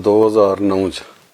2009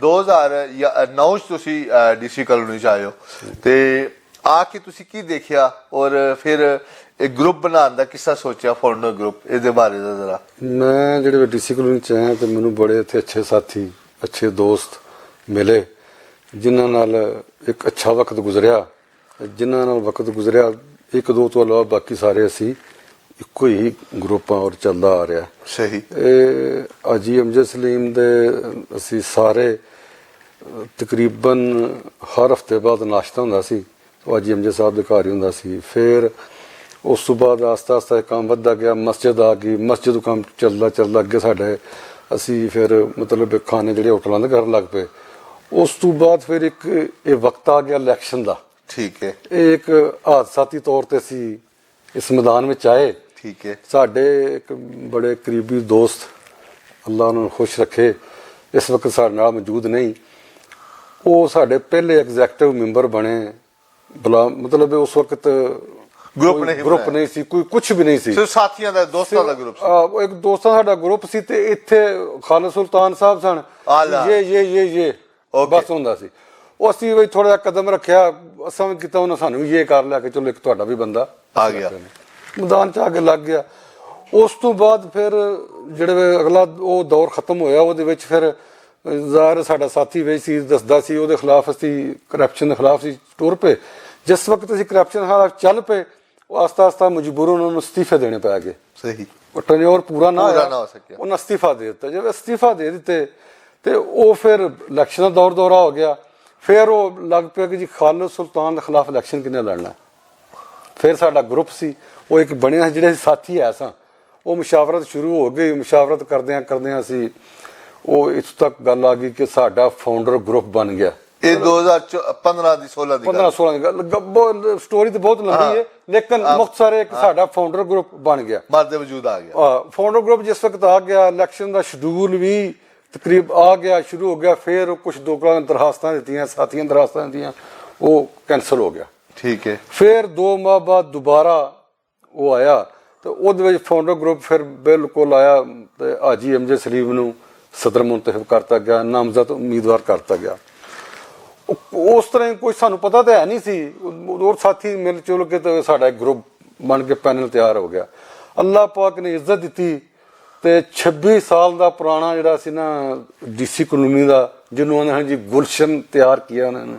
2009 ਤੁਸੀਂ DC colony ਚ ਆਏ ਹੋ ਤੇ ਆ ਕੇ ਤੁਸੀਂ ਕੀ ਦੇਖਿਆ ਔਰ ਫਿਰ ਇੱਕ ਗਰੁੱਪ ਬਣਾਉਣ ਦਾ ਕਿੱਸਾ ਸੋਚਿਆ ਫੋਂਡੋ ਗਰੁੱਪ, ਇਹਦੇ ਬਾਰੇ ਦਾ ਜ਼ਰਾ। ਮੈਂ ਜਿਹੜੇ ਡੀਸੀ ਕਲੋਨੀ ਚ ਆਇਆ ਤੇ ਮੈਨੂੰ ਬੜੇ ਇੱਥੇ ਅੱਛੇ ਸਾਥੀ ਅੱਛੇ ਦੋਸਤ ਮਿਲੇ ਜਿਨ੍ਹਾਂ ਨਾਲ ਇੱਕ ਅੱਛਾ ਵਕਤ ਗੁਜ਼ਰਿਆ। ਜਿਨ੍ਹਾਂ ਨਾਲ ਵਕਤ ਗੁਜ਼ਰਿਆ ਇੱਕ ਦੋ ਤੋਂ ਇਲਾਵਾ ਬਾਕੀ ਸਾਰੇ ਅਸੀਂ ਇੱਕੋ ਹੀ ਗਰੁੱਪਾਂ ਔਰ ਚੱਲਦਾ ਆ ਰਿਹਾ। ਸਹੀ। ਇਹ ਹਾਜੀ ਅਮਜਦ ਸਲੀਮ ਦੇ ਅਸੀਂ ਸਾਰੇ ਤਕਰੀਬਨ ਹਰ ਹਫਤੇ ਬਾਅਦ ਨਾਸ਼ਤਾ ਹੁੰਦਾ ਸੀ। ਹਾਜੀ ਅਮਜਦ ਸਾਹਿਬ ਦੇ ਘਰ ਹੀ ਹੁੰਦਾ ਸੀ। ਫਿਰ ਉਸ ਤੋਂ ਬਾਅਦ ਆਸਤਾ ਆਸਤਾ ਕੰਮ ਵੱਧਦਾ ਗਿਆ, ਮਸਜਿਦ ਆ ਗਈ, ਮਸਜਿਦ ਤੋਂ ਕੰਮ ਚੱਲਦਾ ਅੱਗੇ ਸਾਡੇ ਅਸੀਂ ਫਿਰ ਮਤਲਬ ਖਾਣੇ ਜਿਹੜੇ ਹੋਟਲਾਂ ਦੇ ਕਰਨ ਲੱਗ ਪਏ। ਉਸ ਤੋਂ ਬਾਅਦ ਫਿਰ ਇੱਕ ਇਹ ਵਕਤ ਆ ਗਿਆ ਇਲੈਕਸ਼ਨ ਦਾ। ਠੀਕ ਹੈ। ਇਹ ਇੱਕ ਹਾਦਸਾਤੀ ਤੌਰ ਤੇ ਅਸੀਂ ਇਸ ਮੈਦਾਨ ਵਿੱਚ ਆਏ। ਠੀਕ ਹੈ। ਸਾਡੇ ਇੱਕ ਬੜੇ ਕਰੀਬੀ ਦੋਸਤ ਅੱਲਾ ਉਹਨਾਂ ਨੂੰ ਖੁਸ਼ ਰੱਖੇ ਇਸ ਵਕਤ ਸਾਡੇ ਨਾਲ ਮੌਜੂਦ ਨਹੀਂ, ਉਹ ਸਾਡੇ ਪਹਿਲੇ ਐਗਜ਼ੈਕਟਿਵ ਮੈਂਬਰ ਬਣੇ। ਮਤਲਬ ਉਸ ਵਕਤ ਗਰੁੱਪ ਨਹੀਂ ਸੀ, ਕੋਈ ਕੁਝ ਵੀ ਨਹੀਂ ਸੀ, ਸਿਰਫ ਸਾਥੀਆਂ ਦਾ ਦੋਸਤਾਂ ਦਾ ਗਰੁੱਪ ਸੀ। ਇੱਕ ਦੋਸਤਾਂ ਸਾਡਾ ਗਰੁੱਪ ਸੀ ਤੇ ਇੱਥੇ ਖਾਲਿਦ ਸੁਲਤਾਨ ਸਾਹਿਬ ਸਨ। ਇਹ ਬਸ ਹੁੰਦਾ ਸੀ। ਉਹ ਅਸੀਂ ਵੀ ਥੋੜਾ ਜਿਹਾ ਕਦਮ ਰੱਖਿਆ, ਸਮਝ ਕੀਤਾ ਉਹਨਾਂ ਸਾਨੂੰ ਇਹ ਕਰ ਲਿਆ ਕਿ ਚਲੋ ਇੱਕ ਤੁਹਾਡਾ ਵੀ ਬੰਦਾ ਆ ਗਿਆ ਮੈਦਾਨ ਚ ਆ ਕੇ ਲੱਗ ਗਿਆ। ਉਸ ਤੋਂ ਬਾਅਦ ਫਿਰ ਜਿਹੜੇ ਅਗਲਾ ਉਹ ਦੌਰ ਖਤਮ ਹੋਇਆ ਉਹਦੇ ਵਿੱਚ ਫਿਰ ਜ਼ਾਹਿਰ ਸਾਡਾ ਸਾਥੀ ਵੀ ਸੀ, ਦੱਸਦਾ ਸੀ ਉਹਦੇ ਖਿਲਾਫ ਅਸੀਂ ਕਰਪਸ਼ਨ ਦੇ ਖਿਲਾਫ ਸੀ ਟੁਰ ਪਏ। ਜਿਸ ਵਕਤ ਅਸੀਂ ਕਰਪਸ਼ਨ ਖਿਲਾਫ ਚੱਲ ਪਏ ਉਹ ਆਸਤਾ ਆਸਤਾ ਮਜਬੂਰਨ ਉਹਨਾਂ ਨੂੰ ਅਸਤੀਫੇ ਦੇਣੇ ਪੈ ਗਏ। ਸਹੀ। ਟਰਨਓਵਰ ਪੂਰਾ ਨਾ ਹੋ ਸਕਿਆ, ਉਹਨਾਂ ਅਸਤੀਫਾ ਦੇ ਦਿੱਤਾ। ਜਦ ਅਸਤੀਫਾ ਦੇ ਦਿੱਤੇ ਤੇ ਉਹ ਫਿਰ ਇਲੈਕਸ਼ਨ ਦਾ ਦੌਰਾ ਹੋ ਗਿਆ। ਫਿਰ ਉਹ ਲੱਗ ਪਿਆ ਕਿ ਜੀ ਖਾਲਿਦ ਸੁਲਤਾਨ ਦੇ ਖਿਲਾਫ ਇਲੈਕਸ਼ਨ ਕਿਹਨੇ ਲੜਨਾ। ਫਿਰ ਸਾਡਾ ਗਰੁੱਪ ਸੀ ਉਹ ਇੱਕ ਬਣਿਆ, ਜਿਹੜੇ ਸਾਥੀ ਐ ਸਾਂ ਉਹ ਮੁਸ਼ਾਵਰਤ ਸ਼ੁਰੂ ਹੋ ਗਈ। ਮੁਸ਼ਾਵਰਤ ਕਰਦਿਆਂ ਅਸੀਂ ਉਹ ਇੱਥੋਂ ਤੱਕ ਗੱਲ ਆ ਗਈ ਕਿ ਸਾਡਾ ਫਾਊਂਡਰ ਗਰੁੱਪ ਬਣ ਗਿਆ ਇਹ 2015 ਦੀ 16 ਦੀ 15-16 ਦੀ ਗੱਲ, ਸਟੋਰੀ ਤਾਂ ਬਹੁਤ ਲੰਬੀ ਹੈ, ਲੇਕਿਨ ਮੁਖਤਸਰ ਇੱਕ ਸਾਡਾ ਫਾਊਂਡਰ ਗਰੁੱਪ ਬਣ ਗਿਆ, ਮਰਦੇ ਵਜੂਦ ਆ ਗਿਆ। ਫਾਊਂਡਰ ਗਰੁੱਪ ਜਿਸ ਵਕਤ ਆ ਗਿਆ, ਇਲੈਕਸ਼ਨ ਦਾ ਸ਼ਡਿਊਲ ਵੀ ਤਕਰੀਬ ਆ ਗਿਆ, ਸ਼ੁਰੂ ਹੋ ਗਿਆ, ਫਿਰ ਕੁਝ ਲੋਕਾਂ ਨੇ ਦਰਖਾਸਤਾਂ ਦਿੱਤੀਆਂ, ਸਾਥੀਆਂ ਦਰਖਾਸਤਾਂ ਦਿੱਤੀਆਂ, ਉਹ ਕੈਂਸਲ ਹੋ ਗਿਆ। ਠੀਕ ਹੈ। ਫਿਰ 2 ਮਾਹ ਬਾਅਦ ਦੁਬਾਰਾ ਉਹ ਆਇਆ ਤੇ ਉਹਦੇ ਵਿੱਚ ਫਾਊਂਡਰ ਗਰੁੱਪ ਫਿਰ ਬਿਲਕੁਲ ਆਇਆ ਤੇ ਹਾਜੀ ਅਮਜਦ ਸਲੀਮ ਨੂੰ ਸਦਰ ਮੁੰਤਖਬ ਕਰਤਾ ਗਿਆ, ਨਾਮਜ਼ਦ ਉਮੀਦਵਾਰ ਕਰਤਾ ਗਿਆ। ਉਸ ਤਰ੍ਹਾਂ ਕੋਈ ਸਾਨੂੰ ਪਤਾ ਤਾਂ ਹੈ ਨਹੀਂ ਸੀ, ਹੋਰ ਸਾਥੀ ਮਿਲ ਚੁਲ ਕੇ ਤੇ ਸਾਡਾ ਇੱਕ ਗਰੁੱਪ ਬਣ ਕੇ ਪੈਨਲ ਤਿਆਰ ਹੋ ਗਿਆ। ਅੱਲਾਹ ਪਾਕ ਨੇ ਇੱਜ਼ਤ ਦਿੱਤੀ ਤੇ 26 ਸਾਲ ਦਾ ਪੁਰਾਣਾ ਜਿਹੜਾ ਸੀ ਨਾ ਡੀਸੀ ਕਲੋਨੀ ਦਾ, ਜਿਹਨੂੰ ਉਹਨਾਂ ਨੇ ਜੀ ਗੁਲਸ਼ਨ ਤਿਆਰ ਕੀਤਾ, ਉਹਨਾਂ ਨੇ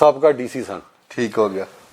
ਸਾਬਕਾ ਡੀਸੀ ਸਨ। ਠੀਕ ਹੋ ਗਿਆ।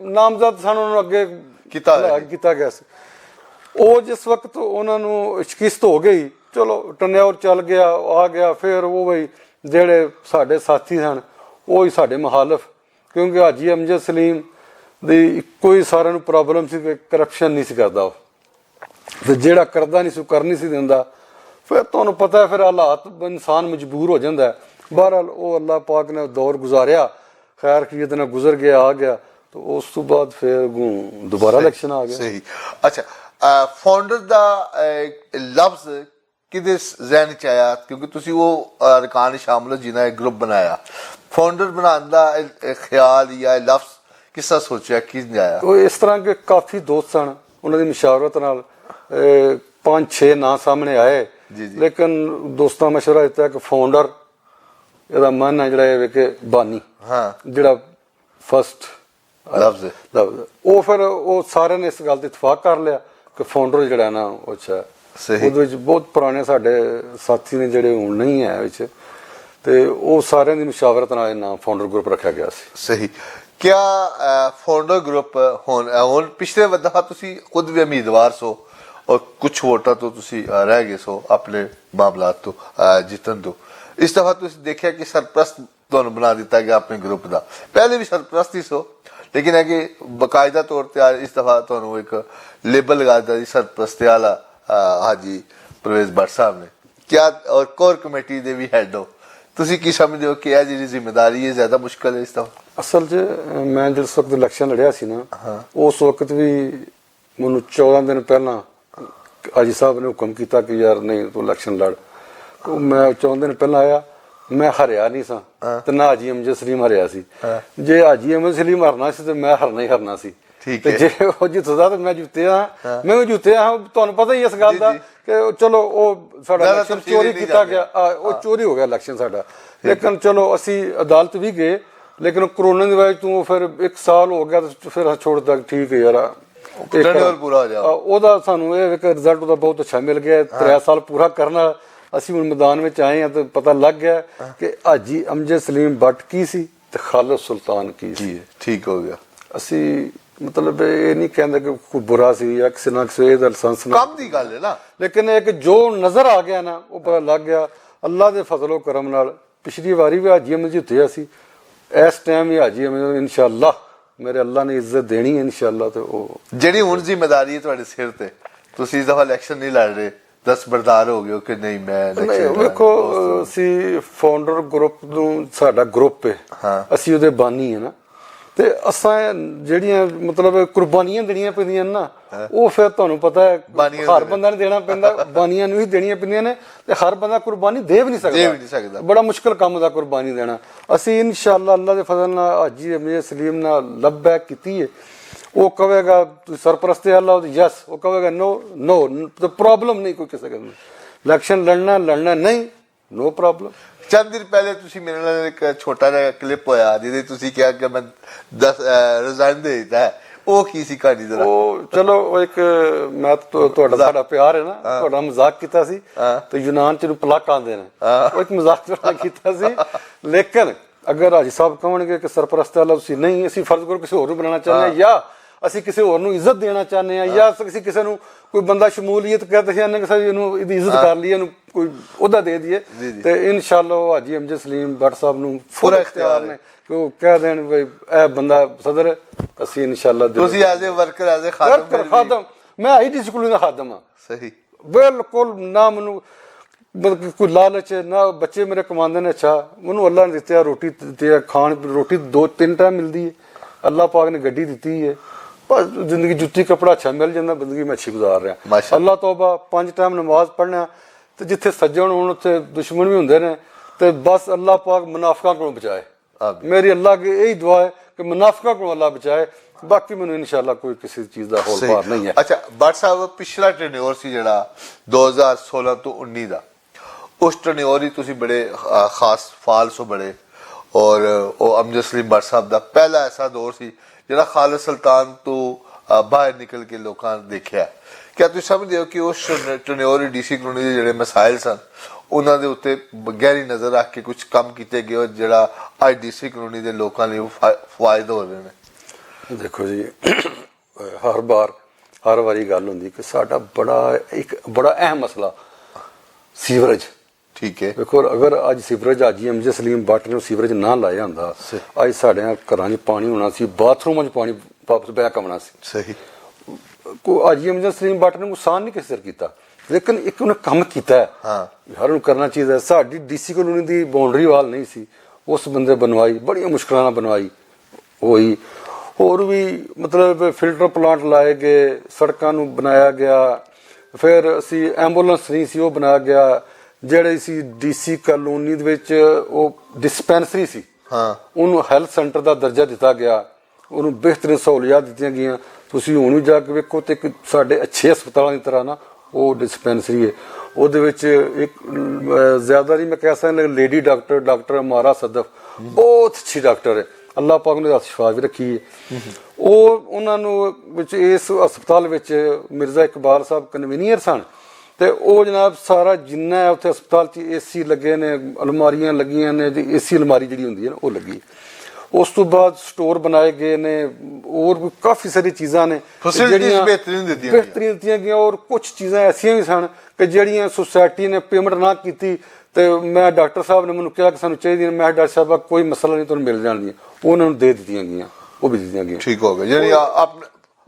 ਨਾਮਜ਼ਦ ਸਨ, ਉਹਨਾਂ ਨੂੰ ਅੱਗੇ ਕੀਤਾ ਗਿਆ ਸੀ। ਉਹ ਜਿਸ ਵਕਤ ਉਹਨਾਂ ਨੂੰ ਸ਼ਿਕست ਹੋ ਗਈ, ਚਲੋ ਟਨਿਆਰ ਚੱਲ ਗਿਆ, ਆ ਗਿਆ, ਫਿਰ ਉਹ ਬਈ ਜਿਹੜੇ ਸਾਡੇ ਸਾਥੀ ਸਨ ਉਹ ਹੀ ਸਾਡੇ ਮੁਖਾਲਫ, ਕਿਉਂਕਿ ਹਾਜੀ ਅਮਜਦ ਸਲੀਮ ਦੀ ਇੱਕੋ ਹੀ ਸਾਰਿਆਂ ਨੂੰ ਪ੍ਰੋਬਲਮ ਸੀ ਕਿ ਕਰਪਸ਼ਨ ਨਹੀਂ ਸੀ ਕਰਦਾ ਉਹ, ਤੇ ਜਿਹੜਾ ਕਰਦਾ ਨਹੀਂ ਸੀ ਕਰ ਨਹੀਂ ਸੀ ਦਿੰਦਾ। ਫਿਰ ਤੁਹਾਨੂੰ ਪਤਾ ਫਿਰ ਹਾਲਾਤ ਇਨਸਾਨ ਮਜਬੂਰ ਹੋ ਜਾਂਦਾ। ਬਹਰਹਾਲ ਉਹ ਅੱਲਾਹ ਪਾਕ ਨੇ ਦੌਰ ਗੁਜ਼ਾਰਿਆ, ਖੈਰ ਖੀਅਤ ਨਾਲ ਗੁਜ਼ਰ ਗਿਆ, ਆ ਗਿਆ, ਤੇ ਉਸ ਤੋਂ ਬਾਅਦ ਫਿਰ ਦੁਬਾਰਾ ਇਲੈਕਸ਼ਨ ਆ ਗਿਆ। ਸਹੀ। ਅੱਛਾ, ਫਾਊਂਡਰ ਦਾ ਲਫ਼ਜ਼ ਕਿਹਦੇ ਜ਼ਹਿਨ ਚ ਆਇਆ? ਕਿਉਂਕਿ ਤੁਸੀਂ ਉਹ ਅਰਕਾਨ ਸ਼ਾਮਲ ਜਿਨ੍ਹਾਂ ਇੱਕ ਗਰੁੱਪ ਬਣਾਇਆ, ਫਾਊਂਡਰ ਬਣਾਉਣ ਦਾ ਖਿਆਲ ਜਾਂ ਲਫ਼ਜ਼ ਕਿਸ ਤਰ੍ਹਾਂ ਸੋਚਿਆ, ਕੀ ਆਇਆ? ਉਹ ਇਸ ਤਰ੍ਹਾਂ ਕਿ ਕਾਫੀ ਦੋਸਤ ਸਨ, ਉਹਨਾਂ ਦੀ ਮਸ਼ਾਵਰਤ ਨਾਲ 5-6 ਨਾਂ ਸਾਹਮਣੇ ਆਏ, ਲੇਕਿਨ ਦੋਸਤਾਂ ਮਸ਼ਵਰਾ ਦਿੱਤਾ ਕਿ ਫਾਊਂਡਰ ਇਹਦਾ ਮਨ ਹੈ ਜਿਹੜਾ ਇਹ ਕਿ ਬਾਨੀ, ਜਿਹੜਾ ਫਸਟ ਲਫ਼ਜ਼ ਉਹ, ਫਿਰ ਉਹ ਸਾਰਿਆਂ ਨੇ ਇਸ ਗੱਲ ਤੇ ਇਤਫਾਕ ਕਰ ਲਿਆ ਕਿ ਫਾਊਂਡਰ ਜਿਹੜਾ ਨਾ ਉਹ ਅੱਛਾ। ਉਹਦੇ ਵਿੱਚ ਬਹੁਤ ਪੁਰਾਣੇ ਸਾਡੇ ਸਾਥੀ ਨੇ ਜਿਹੜੇ ਹੁਣ ਨਹੀਂ ਹੈ ਵਿੱਚ, ਤੇ ਉਹ ਸਾਰਿਆਂ ਦੀ ਮਸ਼ਾਵਰਤ ਨਾਲ ਨਾਮ ਫਾਊਂਡਰ ਗਰੁੱਪ ਰੱਖਿਆ ਗਿਆ ਸੀ। ਸਹੀ। ਕਿਆ ਫਾਊਂਡਰ ਗਰੁੱਪ ਹੁਣ ਪਿਛਲੇ ਦਫਾ ਤੁਸੀਂ ਖੁਦ ਵੀ ਉਮੀਦਵਾਰ ਸੋ ਔਰ ਕੁਝ ਵੋਟਾਂ ਤੋਂ ਤੁਸੀਂ ਰਹਿ ਗਏ ਸੋ ਆਪਣੇ ਮਾਮਲਾਤ ਤੋਂ ਜਿੱਤਣ ਤੋਂ, ਇਸ ਦਫਾ ਤੁਸੀਂ ਦੇਖਿਆ ਕਿ ਸਰਪ੍ਰਸਤ ਤੁਹਾਨੂੰ ਬਣਾ ਦਿੱਤਾ ਗਿਆ ਆਪਣੇ ਗਰੁੱਪ ਦਾ। ਪਹਿਲੇ ਵੀ ਸਰਪ੍ਰਸਤ ਹੀ ਸੋ, ਲੇਕਿਨ ਹੈ ਕਿ ਬਾਕਾਇਦਾ ਤੌਰ ਤੇ ਇਸ ਦਫਾ ਤੁਹਾਨੂੰ ਇੱਕ ਲੇਬਲ ਲਗਾ ਦਿੱਤਾ ਜੀ ਸਰਪ੍ਰਸਤੀ ਵਾਲਾ ਹਾਜੀ ਪ੍ਰਵੇਜ਼ ਭੱਟ ਸਾਹਿਬ ਨੇ। ਕਿਆ ਔਰ ਕੋਰ ਕਮੇਟੀ ਦੇ ਵੀ ਹੈਡ ਹੋ, ਤੁਸੀਂ ਕੀ ਸਮਝਦੇ ਹੋ ਕਿ ਇਹ ਜਿਹੜੀ ਜ਼ਿੰਮੇਵਾਰੀ ਹੈ ਜ਼ਿਆਦਾ ਮੁਸ਼ਕਲ ਹੈ ਇਸ ਦਫਾ? ਅਸਲ 'ਚ ਮੈਂ ਜਿਸ ਵਕਤ ਇਲੈਕਸ਼ਨ ਲੜਿਆ ਸੀ ਨਾ, ਉਸ ਵਕਤ ਵੀ ਮੈਨੂੰ 14 ਦਿਨ ਪਹਿਲਾਂ ਹਾਜੀ ਸਾਹਿਬ ਨੇ ਹੁਕਮ ਕੀਤਾ ਕਿ ਯਾਰ ਨਹੀਂ ਤੂੰ ਇਲੈਕਸ਼ਨ ਲੜ। ਮੈਂ 14 ਦਿਨ ਪਹਿਲਾਂ ਆਇਆ, ਮੈਂ ਹਰਿਆ ਨਹੀਂ ਸਾਂ ਤੇ ਨਾ ਹਾਜੀ ਅਮਜਦ ਸਲੀਮ ਹਰਿਆ ਸੀ। ਜੇ ਹਾਜੀ ਅਮਜਦ ਸਲੀਮ ਹਰਨਾ ਸੀ ਤੇ ਮੈਂ ਹਰਨਾ ਹੀ ਹਰਨਾ ਸੀ, ਤੇ ਜੇ ਉਹ ਜਿੱਤਦਾ ਤੇ ਮੈਂ ਜਿੱਤਿਆ, ਮੈਂ ਵੀ ਜਿੱਤਿਆ। ਤੁਹਾਨੂੰ ਪਤਾ ਹੀ ਇਸ ਗੱਲ ਦਾ ਕਿ ਚਲੋ ਉਹ ਸਾਡਾ ਇਲੈਕਸ਼ਨ ਚੋਰੀ ਕੀਤਾ ਗਿਆ, ਉਹ ਚੋਰੀ ਹੋ ਗਿਆ ਇਲੈਕਸ਼ਨ ਸਾਡਾ। ਲੇਕਿਨ ਚਲੋ ਅਸੀਂ ਅਦਾਲਤ ਵੀ ਗਏ, ਲੇਕਿਨ ਕਰੋਨਾ ਦੀ ਵਜ੍ਹਾ ਤੋਂ ਫਿਰ 1 ਸਾਲ ਹੋ ਗਿਆ ਤੇ ਫਿਰ ਛੋੜਦਾ। ਠੀਕ ਹੈ ਯਾਰ, ਉਹਦਾ ਸਾਨੂੰ ਇਹ ਰਿਜ਼ਲਟ ਉਹਦਾ ਬਹੁਤ ਅੱਛਾ ਮਿਲ ਗਿਆ। 3 ਸਾਲ ਪੂਰਾ ਕਰਨਾ, ਅਸੀਂ ਹੁਣ ਮੈਦਾਨ ਵਿੱਚ ਆਏ ਹਾਂ ਤੇ ਪਤਾ ਲੱਗ ਗਿਆ ਕਿ ਹਾਜੀ ਅਮਜਦ ਸਲੀਮ ਭੱਟ ਕੀ ਸੀ ਤੇ ਖਾਲਿਦ ਸੁਲਤਾਨ ਕੀ ਸੀ। ਠੀਕ ਹੋ ਗਿਆ। ਅਸੀਂ ਮਤਲਬ ਇਹ ਨਹੀਂ ਕਹਿੰਦੇ ਕਿ ਕੋਈ ਬੁਰਾ ਸੀ ਜਾਂ ਕਿਸੇ ਨਾ ਕਿਸੇ ਦਾ ਲਾਇਸੈਂਸ ਨਾ, ਕੰਮ ਦੀ ਗੱਲ ਹੈ ਨਾ, ਲੇਕਿਨ ਇੱਕ ਜੋ ਨਜ਼ਰ ਆ ਗਿਆ ਨਾ ਉਹ ਪਤਾ ਲੱਗ ਗਿਆ ਅੱਲਾਹ ਦੇ ਫਜ਼ਲ ਕਰਮ ਨਾਲ। ਪਿਛਲੀ ਵਾਰੀ ਵੀ ਹਾਜੀ ਅਮਜਦ ਜਿੱਤਿਆ ਸੀ, ਇਸ ਟਾਈਮ ਵੀ ਹਾਜੀ ਅਮਜਦ ਇਨਸ਼ਾਅੱਲਾ ਮੇਰੇ ਅੱਲਾਹ ਨੇ ਇੱਜ਼ਤ ਦੇਣੀ ਹੈ ਇਨਸ਼ਾਅੱਲਾ। ਤੇ ਉਹ ਜਿਹੜੀ ਹੁਣ ਜ਼ਿੰਮੇਵਾਰੀ ਹੈ ਤੁਹਾਡੇ ਸਿਰ ਤੇ, ਤੁਸੀਂ ਇਸ ਦਫਾ ਇਲੈਕਸ਼ਨ ਨਹੀਂ ਲੜ ਰਹੇ, ਦਸਤਬਰਦਾਰ ਹੋ ਗਏ ਹੋ ਕਿ ਨਹੀਂ ਮੈਂ ਵੇਖੋ ਅਸੀਂ ਫਾਊਂਡਰ ਗਰੁੱਪ ਨੂੰ, ਸਾਡਾ ਗਰੁੱਪ ਹੈ, ਅਸੀਂ ਉਹਦੇ ਬਾਨੀ ਹੈ ਨਾ, ਤੇ ਅਸਾਂ ਜਿਹੜੀਆਂ ਮਤਲਬ ਕੁਰਬਾਨੀਆਂ ਦੇਣੀਆਂ ਪੈਂਦੀਆਂ ਨਾ, ਉਹ ਫਿਰ ਤੁਹਾਨੂੰ ਪਤਾ ਹੈ ਹਰ ਬੰਦਾ ਨੂੰ ਦੇਣਾ ਪੈਂਦਾ, ਬਾਨੀਆਂ ਨੂੰ ਹੀ ਦੇਣੀਆਂ ਪੈਂਦੀਆਂ ਨੇ, ਤੇ ਹਰ ਬੰਦਾ ਕੁਰਬਾਨੀ ਦੇ ਵੀ ਨਹੀਂ ਸਕਦਾ, ਬੜਾ ਮੁਸ਼ਕਿਲ ਕੰਮ ਦਾ ਕੁਰਬਾਨੀ ਦੇਣਾ। ਅਸੀਂ ਇਨਸ਼ਾਅੱਲਾ ਅੱਲਾਹ ਦੇ ਫਜ਼ਲ ਨਾਲ ਹਾਜੀ ਅਮਜਦ ਸਲੀਮ ਨਾਲ ਲੱਬੈਕ ਕੀਤੀ ਹੈ। ਉਹ ਕਹੇਗਾ ਤੁਸੀਂ ਸਰਪ੍ਰਸਤੀ ਅੱਲਾਹ, ਯਸ, ਉਹ ਕਹੇਗਾ ਨੋ ਪ੍ਰੋਬਲਮ ਨਹੀਂ ਕੋਈ ਕਿਸੇ ਗੱਲ। ਇਲੈਕਸ਼ਨ ਲੜਨਾ ਨਹੀਂ, ਨੋ ਪ੍ਰੋਬਲਮ। ਚੰਦ ਦਿਨ ਪਹਿਲੇ ਤੁਸੀਂ ਮੇਰੇ ਨਾਲ ਇੱਕ ਛੋਟਾ ਜਿਹਾ ਕਲਿੱਪ ਹੋਇਆ ਜਿਹਦੇ ਤੁਸੀਂ ਕਿਹਾ ਕਿ ਮੈਂ 10 ਰਿਜ਼ਾਈਨ ਦੇ ਦਿੱਤਾ, ਉਹ ਕੀ ਸੀ ਕਹਾਣੀ ਜ਼ਰਾ? ਉਹ ਚਲੋ ਇੱਕ ਮੈਂ ਤੁਹਾਡਾ ਸਾਡਾ ਪਿਆਰ ਹੈ ਨਾ, ਤੁਹਾਡਾ ਮਜ਼ਾਕ ਕੀਤਾ ਸੀ ਤੇ ਯੂਨਾਨ ਚ ਨੂੰ ਪਲਕ ਆਉਂਦੇ ਨੇ, ਉਹ ਇੱਕ ਮਜ਼ਾਕ ਕੀਤਾ ਸੀ। ਲੇਕਿਨ ਅਗਰ ਹਾਜੀ ਸਾਹਿਬ ਕਹਣਗੇ ਕਿ ਸਰਪ੍ਰਸਤ ਅੱਲਾਹ ਤੁਸੀਂ ਨਹੀਂ, ਅਸੀਂ ਫਰਜ਼ ਕਰੋ ਕਿਸੇ ਹੋਰ ਨੂੰ ਬਣਾਉਣਾ ਚਾਹੁੰਦੇ ਹਾਂ, ਜਾਂ ਅਸੀਂ ਕਿਸੇ ਹੋਰ ਨੂੰ ਇੱਜ਼ਤ ਦੇਣਾ ਚਾਹੁੰਦੇ ਆ ਜਾਂ ਅਸੀਂ ਕਿਸੇ ਨੂੰ ਕੋਈ ਬੰਦਾ ਸ਼ਮੂਲੀਅਤ ਕਰਦੇ ਸੀ ਕਿ ਅਸੀਂ ਇਹਨੂੰ ਇਹਦੀ ਇੱਜ਼ਤ ਕਰ ਲਈਏ, ਇਹਨੂੰ ਕੋਈ ਉਹਦਾ ਦੇ ਦਈਏ, ਤੇ ਇਨਸ਼ਾਅੱਲਾ ਹਾਜੀ ਅਮਜਦ ਸਲੀਮ ਭੱਟ ਸਾਹਿਬ ਨੂੰ ਪੂਰਾ ਇਖਤਿਆਰ ਨੇ ਕਿ ਉਹ ਕਹਿ ਦੇਣ ਵੀ ਇਹ ਬੰਦਾ ਸਦਰ, ਅਸੀਂ ਇਨਸ਼ਾਅੱਲਾ ਤੁਸੀਂ as a worker, as a ਖਾਦਮ, ਮੈਂ ਆਈਟੀ ਸਕੂਲ ਦਾ ਖਾਦਮ ਹਾਂ। ਸਹੀ, ਬਿਲਕੁਲ ਨਾ ਮੈਨੂੰ ਮਤਲਬ ਕੋਈ ਲਾਲਚ ਨਾ, ਬੱਚੇ ਮੇਰੇ ਕਮਾਉਂਦੇ ਨੇ, ਅੱਛਾ ਮੈਨੂੰ ਅੱਲਾ ਨੇ ਦਿੱਤੀ ਰੋਟੀ ਦਿੱਤੀ ਹੈ, ਖਾਣ ਰੋਟੀ 2-3 ਟਾਈਮ ਮਿਲਦੀ ਹੈ, ਅੱਲਾ ਪਾਕ ਨੇ ਗੱਡੀ ਦਿੱਤੀ ਹੈ, ਬਸ ਜ਼ਿੰਦਗੀ ਜੁੱਤੀ ਕੱਪੜਾ ਅੱਛਾ ਮਿਲ ਜਾਂਦਾ, ਜ਼ਿੰਦਗੀ ਮੈਂ ਅੱਛੀ ਗੁਜ਼ਾਰ ਰਿਹਾ ਅੱਲਾ ਤੋਬਾ। 5 ਟਾਈਮ ਨਮਾਜ਼ ਪੜ੍ਹਨਾ, ਤੇ ਜਿੱਥੇ ਸੱਜਣ ਹੋਣ ਉੱਥੇ ਦੁਸ਼ਮਣ ਵੀ ਹੁੰਦੇ ਨੇ, ਤੇ ਬਸ ਅੱਲਾ ਪਾਕ ਮੁਨਾਫਿਕਾਂ ਕੋਲੋਂ ਬਚਾਏ। ਮੇਰੀ ਅੱਲਾ ਅੱਗੇ ਇਹੀ ਦੁਆ ਹੈ ਕਿ ਮੁਨਾਫਿਕਾਂ ਕੋਲੋਂ ਅੱਲਾ ਬਚਾਏ, ਬਾਕੀ ਮੈਨੂੰ ਇਨਸ਼ਾਅੱਲਾ ਕੋਈ ਕਿਸੇ ਚੀਜ਼ ਦਾ ਹੌਲ ਭਾਰ ਨਹੀਂ ਹੈ। ਅੱਛਾ ਭੱਟ ਸਾਹਿਬ, ਪਿਛਲਾ ਟੈਨਿਓਰ ਸੀ ਜਿਹੜਾ 2016 ਤੋਂ 19 ਦਾ, ਉਸ ਟੈਨਿਓਰ ਹੀ ਤੁਸੀਂ ਬੜੇ ਖਾਸ ਫਾਲਸ ਹੋ ਬੜੇ, ਔਰ ਉਹ ਅਮਜਦ ਸਲੀਮ ਭੱਟ ਸਾਹਿਬ ਦਾ ਪਹਿਲਾ ਐਸਾ ਦੌਰ ਸੀ ਜਿਹੜਾ ਖਾਲਿਦ ਸੁਲਤਾਨ ਤੋਂ ਬਾਹਰ ਨਿਕਲ ਕੇ ਲੋਕਾਂ ਨੇ ਦੇਖਿਆ। ਕਿਆ ਤੁਸੀਂ ਸਮਝਦੇ ਹੋ ਕਿ ਉਸ ਟੈਨਿਓਰ ਡੀਸੀ ਕਲੋਨੀ ਦੇ ਜਿਹੜੇ ਮਸਾਇਲ ਸਨ ਉਹਨਾਂ ਦੇ ਉੱਤੇ ਗਹਿਰੀ ਨਜ਼ਰ ਰੱਖ ਕੇ ਕੁਝ ਕੰਮ ਕੀਤੇ ਗਏ ਜਿਹੜਾ ਅੱਜ ਡੀਸੀ ਕਲੋਨੀ ਦੇ ਲੋਕਾਂ ਲਈ ਫਾਇਦਾ ਹੋ ਰਹੇ ਨੇ? ਦੇਖੋ ਜੀ, ਹਰ ਵਾਰੀ ਗੱਲ ਹੁੰਦੀ ਕਿ ਸਾਡਾ ਇੱਕ ਬੜਾ ਅਹਿਮ ਮਸਲਾ ਸੀਵਰੇਜ। ਠੀਕ ਹੈ, ਦੇਖੋ ਅਗਰ ਅੱਜ ਸੀਵਰੇਜ ਹਾਜੀ ਅਮਜਦ ਸਲੀਮ ਭੱਟ ਨੇ ਸੀਵਰੇਜ ਨਾ ਲਾਇਆ ਹੁੰਦਾ, ਅੱਜ ਸਾਡੇ ਘਰਾਂ 'ਚ ਪਾਣੀ ਹੋਣਾ ਸੀ, ਬਾਥਰੂਮਾਂ 'ਚ ਪਾਣੀ ਵਾਪਸ ਬੈਕ ਆਉਣਾ ਸੀ। ਸਹੀ, ਹਾਜੀ ਅਮਜਦ ਸਲੀਮ ਭੱਟ ਨੇ ਨੁਕਸਾਨ ਨਹੀਂ ਕਿਸੇ ਕੀਤਾ, ਲੇਕਿਨ ਇੱਕ ਉਹਨੇ ਕੰਮ ਕੀਤਾ ਹੈ, ਹਰ ਨੂੰ ਕਰਨਾ ਚਾਹੀਦਾ। ਸਾਡੀ ਡੀਸੀ ਕਲੋਨੀ ਦੀ ਬਾਉਂਡਰੀ ਵਾਲ ਨਹੀਂ ਸੀ, ਉਸ ਬੰਦੇ ਬਣਵਾਈ, ਬੜੀਆਂ ਮੁਸ਼ਕਲਾਂ ਨਾਲ ਬਣਵਾਈ ਹੋਈ। ਹੋਰ ਵੀ ਮਤਲਬ ਫਿਲਟਰ ਪਲਾਂਟ ਲਾਏ ਗਏ, ਸੜਕਾਂ ਨੂੰ ਬਣਾਇਆ ਗਿਆ, ਫਿਰ ਅਸੀਂ ਐਂਬੂਲੈਂਸ ਨਹੀਂ ਸੀ ਉਹ ਬਣਾਇਆ ਗਿਆ, ਜਿਹੜੇ ਸੀ ਡੀਸੀ ਕਲੋਨੀ ਦੇ ਵਿੱਚ ਉਹ ਡਿਸਪੈਂਸਰੀ ਸੀ, ਉਹਨੂੰ ਹੈਲਥ ਸੈਂਟਰ ਦਾ ਦਰਜਾ ਦਿੱਤਾ ਗਿਆ, ਉਹਨੂੰ ਬਿਹਤਰੀਨ ਸਹੂਲੀਅਤ ਦਿੱਤੀਆਂ ਗਈਆਂ। ਤੁਸੀਂ ਹੁਣ ਵੀ ਜਾ ਕੇ ਵੇਖੋ ਤੇ ਇੱਕ ਸਾਡੇ ਅੱਛੇ ਹਸਪਤਾਲਾਂ ਦੀ ਤਰ੍ਹਾਂ ਨਾ ਉਹ ਡਿਸਪੈਂਸਰੀ ਹੈ, ਉਹਦੇ ਵਿੱਚ ਇੱਕ ਜ਼ਿਆਦਾ ਨਹੀਂ ਮੈਂ ਕਹਿ ਸਕਦਾ, ਲੇਡੀ ਡਾਕਟਰ ਮਾਰਾ ਸਦਫ ਬਹੁਤ ਅੱਛੀ ਡਾਕਟਰ ਹੈ, ਅੱਲਾ ਪਾਕ ਨੇ ਸ਼ਿਫਾ ਵੀ ਰੱਖੀ ਹੈ। ਉਹਨਾਂ ਨੂੰ ਵਿੱਚ ਇਸ ਹਸਪਤਾਲ ਵਿੱਚ ਮਿਰਜ਼ਾ ਇਕਬਾਲ ਸਾਹਿਬ ਕਨਵੀਨੀਅਰ ਸਨ, ਤੇ ਉਹ ਜਨਾਬ ਸਾਰਾ ਜਿੰਨਾ ਹੈ ਉੱਥੇ ਹਸਪਤਾਲ 'ਚ ਏਸੀ ਲੱਗੇ ਨੇ, ਅਲਮਾਰੀਆਂ ਲੱਗੀਆਂ ਨੇ, ਏਸੀ ਅਲਮਾਰੀ ਜਿਹੜੀ ਹੁੰਦੀ ਹੈ ਨਾ ਉਹ ਲੱਗੀ। ਉਸ ਤੋਂ ਬਾਅਦ ਸਟੋਰ ਬਣਾਏ ਗਏ ਨੇ, ਹੋਰ ਵੀ ਕਾਫੀ ਸਾਰੀ ਚੀਜ਼ਾਂ ਨੇ ਜਿਹੜੀਆਂ ਬਿਹਤਰੀਨ ਦਿੱਤੀਆਂ ਗਈਆਂ, ਔਰ ਕੁਝ ਚੀਜ਼ਾਂ ਐਸੀਆਂ ਵੀ ਸਨ ਕਿ ਜਿਹੜੀਆਂ ਸੁਸਾਇਟੀ ਨੇ ਪੇਮੈਂਟ ਨਾ ਕੀਤੀ, ਤੇ ਮੈਂ ਡਾਕਟਰ ਸਾਹਿਬ ਨੇ ਮੈਨੂੰ ਕਿਹਾ ਕਿ ਸਾਨੂੰ ਚਾਹੀਦੀਆਂ, ਮੈਂ ਡਾਕਟਰ ਸਾਹਿਬ ਕੋਈ ਮਸਲਾ ਨਹੀਂ, ਤੁਹਾਨੂੰ ਮਿਲ ਜਾਣਗੀਆਂ, ਉਹਨਾਂ ਨੂੰ ਦੇ ਦਿੱਤੀਆਂ ਗਈਆਂ, ਉਹ ਵੀ ਦਿੱਤੀਆਂ ਗਈਆਂ। ਠੀਕ ਹੋ ਗਿਆ, ਜਿਹੜੀ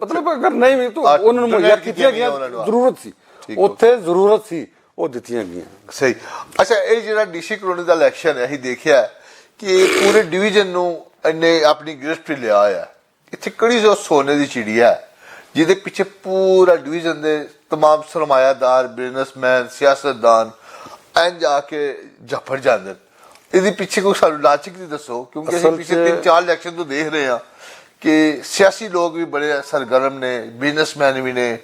ਮਤਲਬ ਅਗਰ ਨਹੀਂ ਵੀ ਤਾਂ ਉਹਨਾਂ ਨੂੰ ਮੁਹੱਈਆ ਕੀਤੀਆਂ ਗਈਆਂ, ਜ਼ਰੂਰਤ ਸੀ ਉੱਥੇ, ਜ਼ਰੂਰਤ ਸੀ, ਉਹ ਦਿੱਤੀਆਂ ਗਈਆਂ। ਸਹੀ। ਅੱਛਾ, ਇਹ ਜਿਹੜਾ ਡੀਸੀ ਕਲੋਨੀ ਦਾ ਇਲੈਕਸ਼ਨ ਹੈ, ਅਸੀਂ ਦੇਖਿਆ ਕਿ ਪੂਰੇ ਡਿਵੀਜ਼ਨ ਨੂੰ ਇਹਨੇ ਆਪਣੀ ਗ੍ਰਿਫਟ ਲਿਆ ਹੋਇਆ। ਇੱਥੇ ਕਿਹੜੀ ਸੋਨੇ ਦੀ ਚਿੜੀ ਹੈ ਜਿਹਦੇ ਪਿੱਛੇ ਪੂਰਾ ਡਿਵੀਜ਼ਨ ਦੇ ਤਮਾਮ ਸਰਮਾਇਆਦਾਰ, ਬਿਜ਼ਨਸਮੈਨ, ਸਿਆਸਤਦਾਨ ਇੰਝ ਆ ਕੇ ਜਫੜ ਜਾਂਦੇ। ਇਹਦੇ ਪਿੱਛੇ ਕੋਈ ਸਾਨੂੰ ਲਾਚਕ ਦੀ ਦੱਸੋ, ਕਿਉਂਕਿ ਅਸੀਂ ਪਿੱਛੇ 3-4 ਇਲੈਕਸ਼ਨ ਤੋਂ ਦੇਖ ਰਹੇ ਹਾਂ ਕਿ ਸਿਆਸੀ ਲੋਕ ਵੀ ਬੜੇ ਸਰਗਰਮ ਨੇ, ਬਿਜ਼ਨਸਮੈਨ ਵੀ ਨੇ,